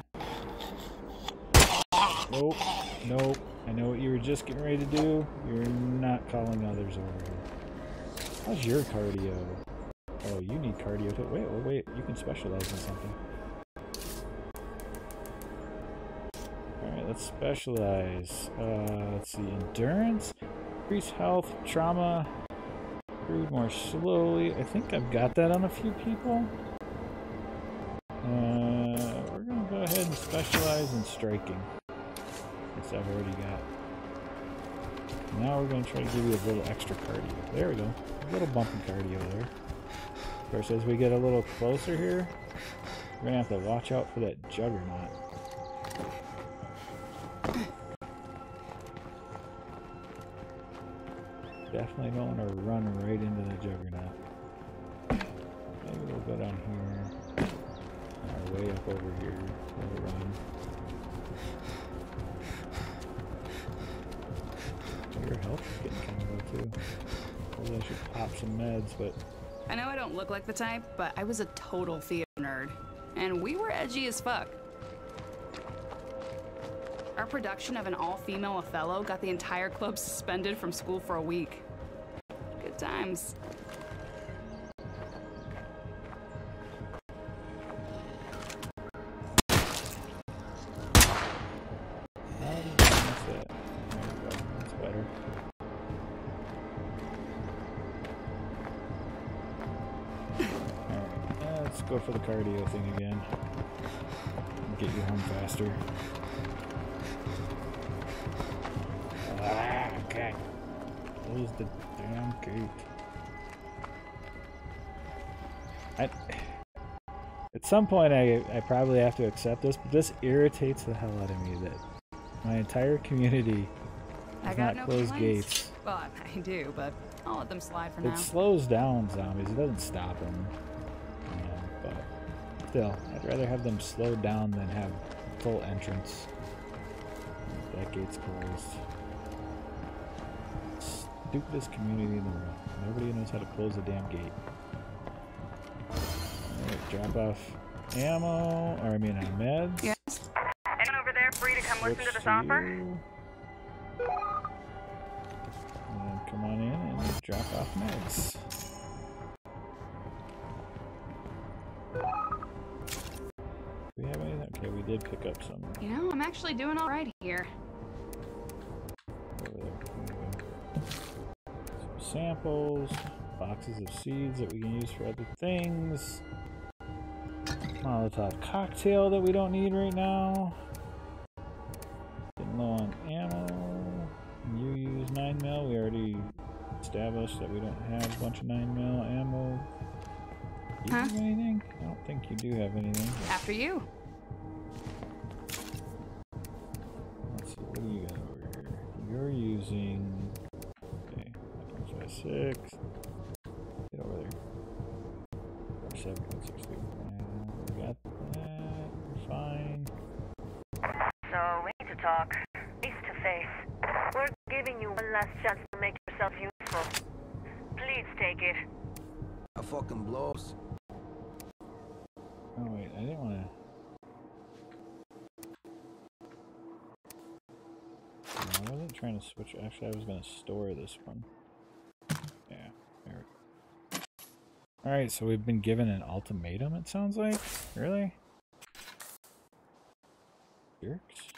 Nope. I know what you were just getting ready to do. You're not calling others over here. How's your cardio? Oh, you need cardio too. Wait. You can specialize in something. Alright, let's specialize. Let's see. Endurance. Increase health. Trauma. Breathe more slowly. I think I've got that on a few people. We're going to go ahead and specialize in striking. Guess I've already got. Now we're going to try to give you a little extra cardio. There we go. A little bump in cardio there. Of course, as we get a little closer here, we're going to have to watch out for that juggernaut. Definitely don't want to run right into the juggernaut. Maybe we'll go down here. Way up over here. We'll run. Your health is getting kind of low too. Maybe I should pop some meds, but I know I don't look like the type, but I was a total theater nerd. And we were edgy as fuck. Our production of an all-female Othello got the entire club suspended from school for a week. Good times. go for the cardio thing again. Get you home faster. Ah, okay. Close the damn gate. At some point I probably have to accept this, but this irritates the hell out of me that my entire community does not close gates. Well, I do, but I'll let them slide for now. It slows down zombies. It doesn't stop them. But still, I'd rather have them slowed down than have full entrance. That gate's closed. Stupidest community in the world. Nobody knows how to close a damn gate. Alright, drop off ammo, or I mean meds. Yes. Anyone over there free to come listen to this offer? And then come on in and drop off meds. Do we have anything? Okay, we did pick up some. You know, I'm actually doing all right here. Over there. Some samples, boxes of seeds that we can use for other things. Molotov cocktail that we don't need right now. Getting low on ammo. You use 9mm. We already established that we don't have a bunch of 9mm ammo. Do you have anything? I don't think you do have anything. After you. Let's see, what do you got over here? You're using... Okay, 5.56. Get over there. 7.62. We got that. We're fine. So, we need to talk. Face to face. We're giving you one last chance to make yourself useful. Please take it. I fucking blows. Oh wait, I didn't want to... No, I wasn't trying to switch. Actually, I was going to store this one. Yeah, there we go. Alright, so we've been given an ultimatum, it sounds like? Really? Jerks?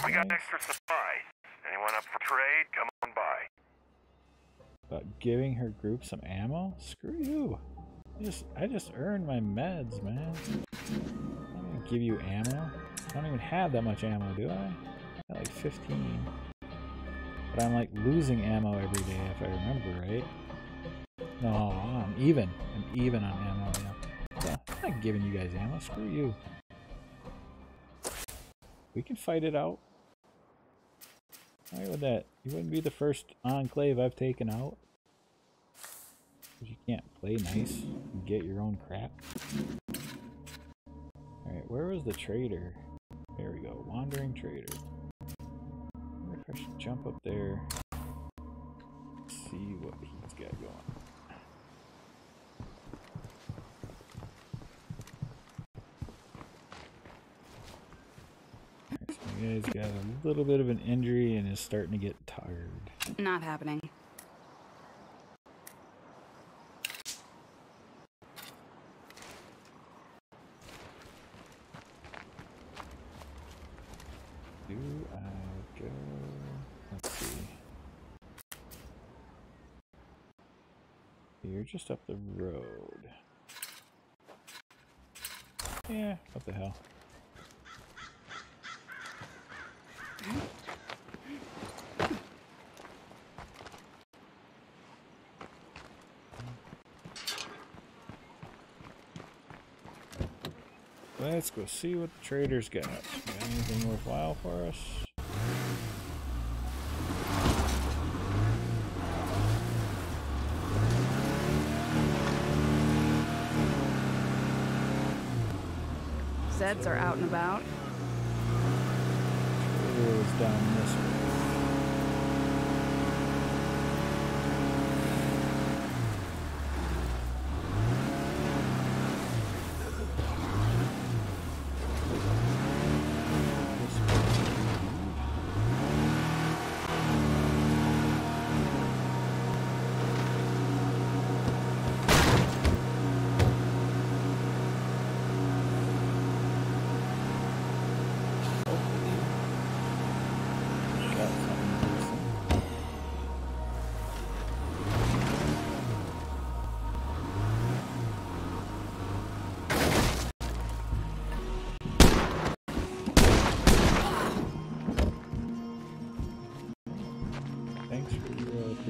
We got extra supplies. Anyone up for trade? Come on by. About giving her group some ammo? Screw you. I just earned my meds, man. I'm gonna give you ammo. I don't even have that much ammo, do I? I got like 15. But I'm like losing ammo every day if I remember right. No, I'm even. I'm even on ammo, yeah. So, I'm not giving you guys ammo. Screw you. We can fight it out. Why would that? You wouldn't be the first enclave I've taken out. Because you can't play nice and get your own crap. Alright, where was the trader? There we go. Wandering trader. I wonder if I should jump up there. See what he's got going. Alright, so the guy's got a little bit of an injury and is starting to get tired. Not happening. Do I go? Let's see. You're just up the road. Yeah, what the hell? Let's go see what the trader's got. Got anything worthwhile for us? Zeds are out and about. Trader is down this way.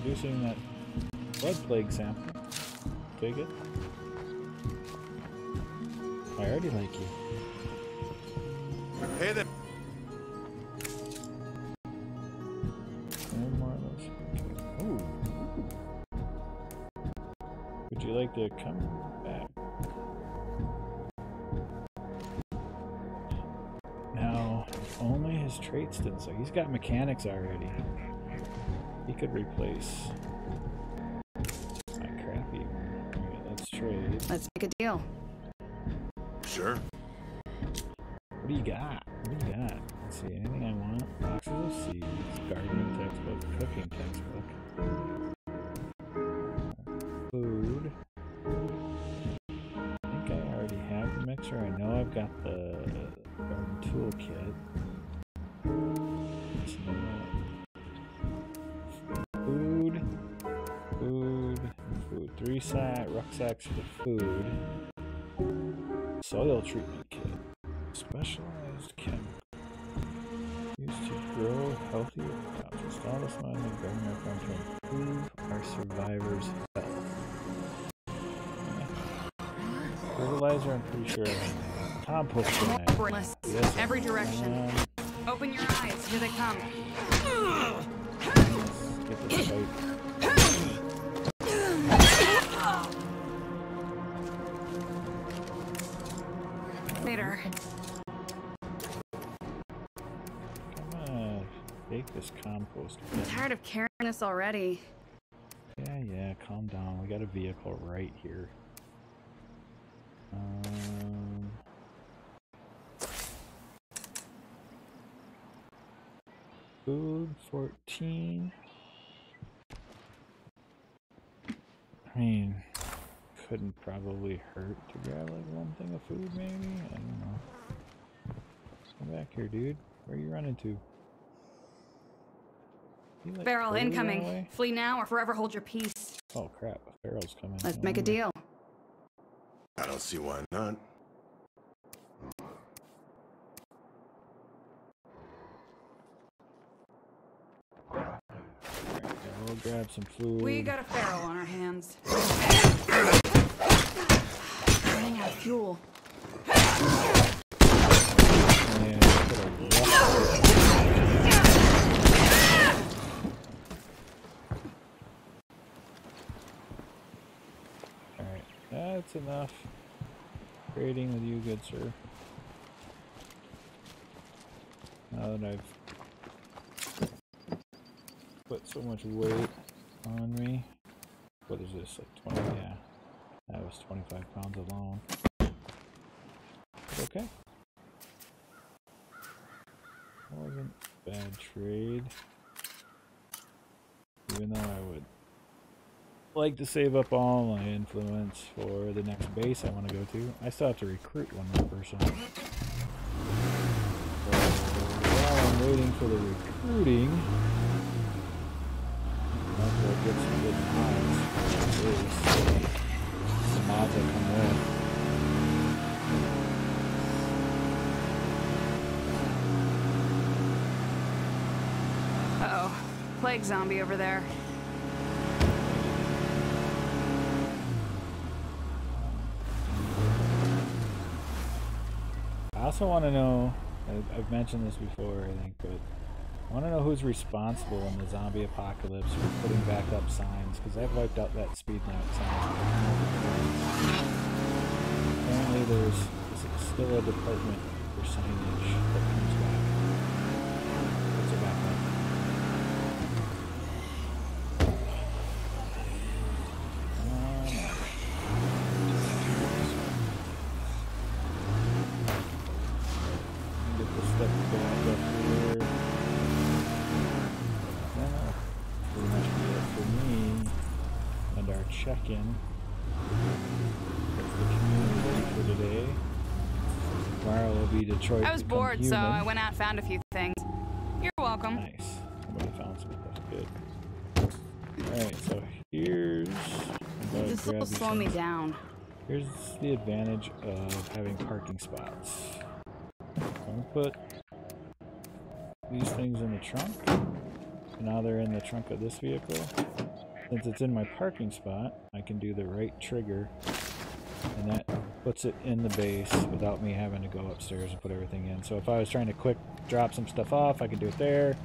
producing that blood plague sample. Take it. I already like you. Hey there. More of those. Ooh. Would you like to come back? Now, only his traits didn't suck. He's got mechanics already. He could replace my crappy one. Alright, let's trade. Let's make a deal. Sure. What do you got? What do you got? Let's see, anything I want? Boxes of seeds, gardening textbook, cooking textbook, food. I think I already have the mixer. I know I've got the garden toolkit. Food, food, food. 3 rucksacks for food. Soil treatment kit. Specialized chemical. Used to grow healthier crops. Install this line in garden farm to improve our survivors' health. Fertilizer, I'm pretty sure. Compost bag. Yes, Every direction. Open your eyes. Here they come. Get this fight. Later. Come on. Take this compost I'm bin. tired of carrying this already. Yeah, calm down. We got a vehicle right here. Food 14. I mean, couldn't probably hurt to grab like one thing of food maybe? I don't know. Come back here, dude. Where are you running to? You, like, Barrel totally ran incoming. away? Flee now or forever hold your peace. Oh crap, a barrel's coming. Let's No make a wonder. deal. I don't see why not. Alright, we'll grab some food. We got a Pharaoh on our hands. Running out of fuel. And put a rough- Alright, that's enough. Trading with you, good sir. Now that I've put so much weight on me. What is this, like 20? Yeah, that was 25 pounds alone. Okay. That wasn't a bad trade. Even though I would like to save up all my influence for the next base I want to go to. I still have to recruit one more person. So while I'm waiting for the recruiting, might as well get some good mods. The mods that come with. Uh-oh. Plague zombie over there. I also want to know, I've mentioned this before I think, but I want to know who's responsible in the zombie apocalypse for putting back up signs, because I've wiped out that speed limit sign. Apparently there's still a department for signage that comes back. Puts it back up. Get this stuff back up here. That'll pretty much be it for me and our check-in. That's the community for today. Tomorrow will be Detroit. I was Become bored, so Human. I went out and found a few things. You're welcome. Nice. Somebody found some stuff good. Alright, so here's... This will slow me down. Here's the advantage of having parking spots. I'm gonna put these things in the trunk. Now they're in the trunk of this vehicle. Since it's in my parking spot, I can do the right trigger, and that puts it in the base without me having to go upstairs and put everything in. So if I was trying to quick drop some stuff off, I could do it there,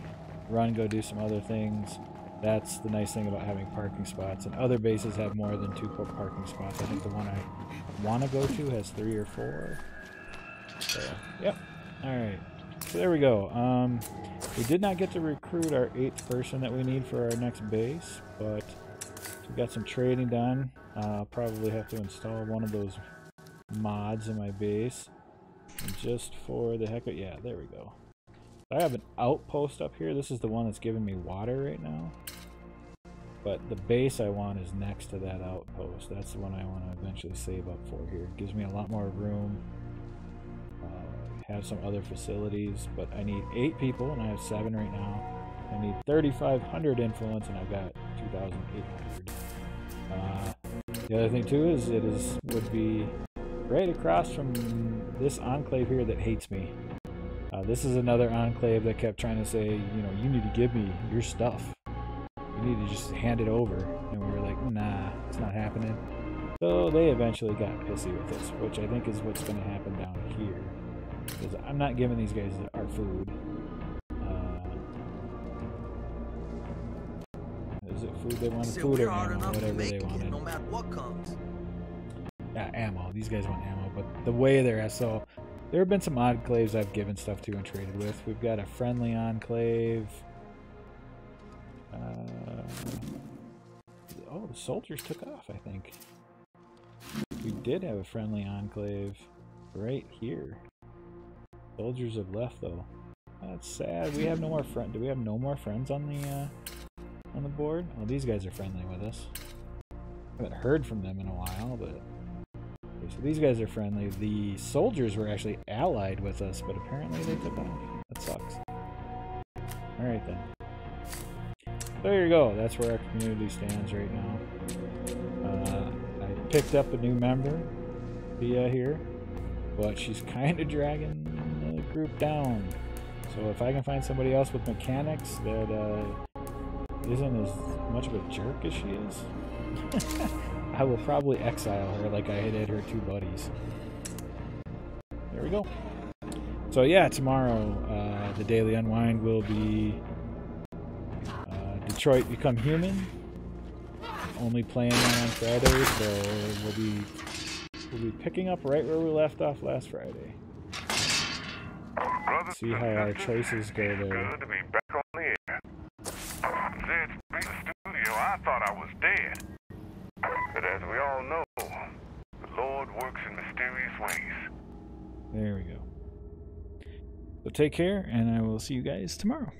run, go do some other things. That's the nice thing about having parking spots. And other bases have more than 2 parking spots. I think the one I want to go to has 3 or 4. So, yep. Alright. So there we go. We did not get to recruit our 8th person that we need for our next base, but we got some trading done. I'll probably have to install one of those mods in my base. And just for the heck of it, yeah, there we go. I have an outpost up here. This is the one that's giving me water right now. But the base I want is next to that outpost. That's the one I want to eventually save up for here. It gives me a lot more room. Have some other facilities, but I need 8 people and I have 7 right now. I need 3,500 influence and I've got 2,800. The other thing too is would be right across from this enclave here that hates me. This is another enclave that kept trying to say, you know, you need to give me your stuff. You need to just hand it over. And we were like, nah, it's not happening. So they eventually got pissy with us, which I think is what's going to happen down here. Because I'm not giving these guys our food. Is it food they wanted? Food or ammo, whatever they wanted. No matter what comes. Yeah, ammo. These guys want ammo, but the way they're at, so there have been some enclaves I've given stuff to and traded with. We've got a friendly enclave. Oh, the soldiers took off, I think. We did have a friendly enclave right here. Soldiers have left though. That's sad. We have no more friends. Do we have no more friends on the board? Oh, these guys are friendly with us. I haven't heard from them in a while, but okay, so these guys are friendly. The soldiers were actually allied with us, but apparently they took off. That sucks. All right then. There you go. That's where our community stands right now. I picked up a new member via here, but she's kind of dragging the group down. So if I can find somebody else with mechanics that isn't as much of a jerk as she is, I will probably exile her like I did her 2 buddies. There we go. So yeah, tomorrow the Daily Unwind will be Detroit Become Human. Only playing that on Friday, so we'll be picking up right where we left off last Friday. See how our choices go there. Good to be back on the air. Said to be the studio, I thought I was dead. But as we all know, the Lord works in mysterious ways. There we go. So take care, and I will see you guys tomorrow.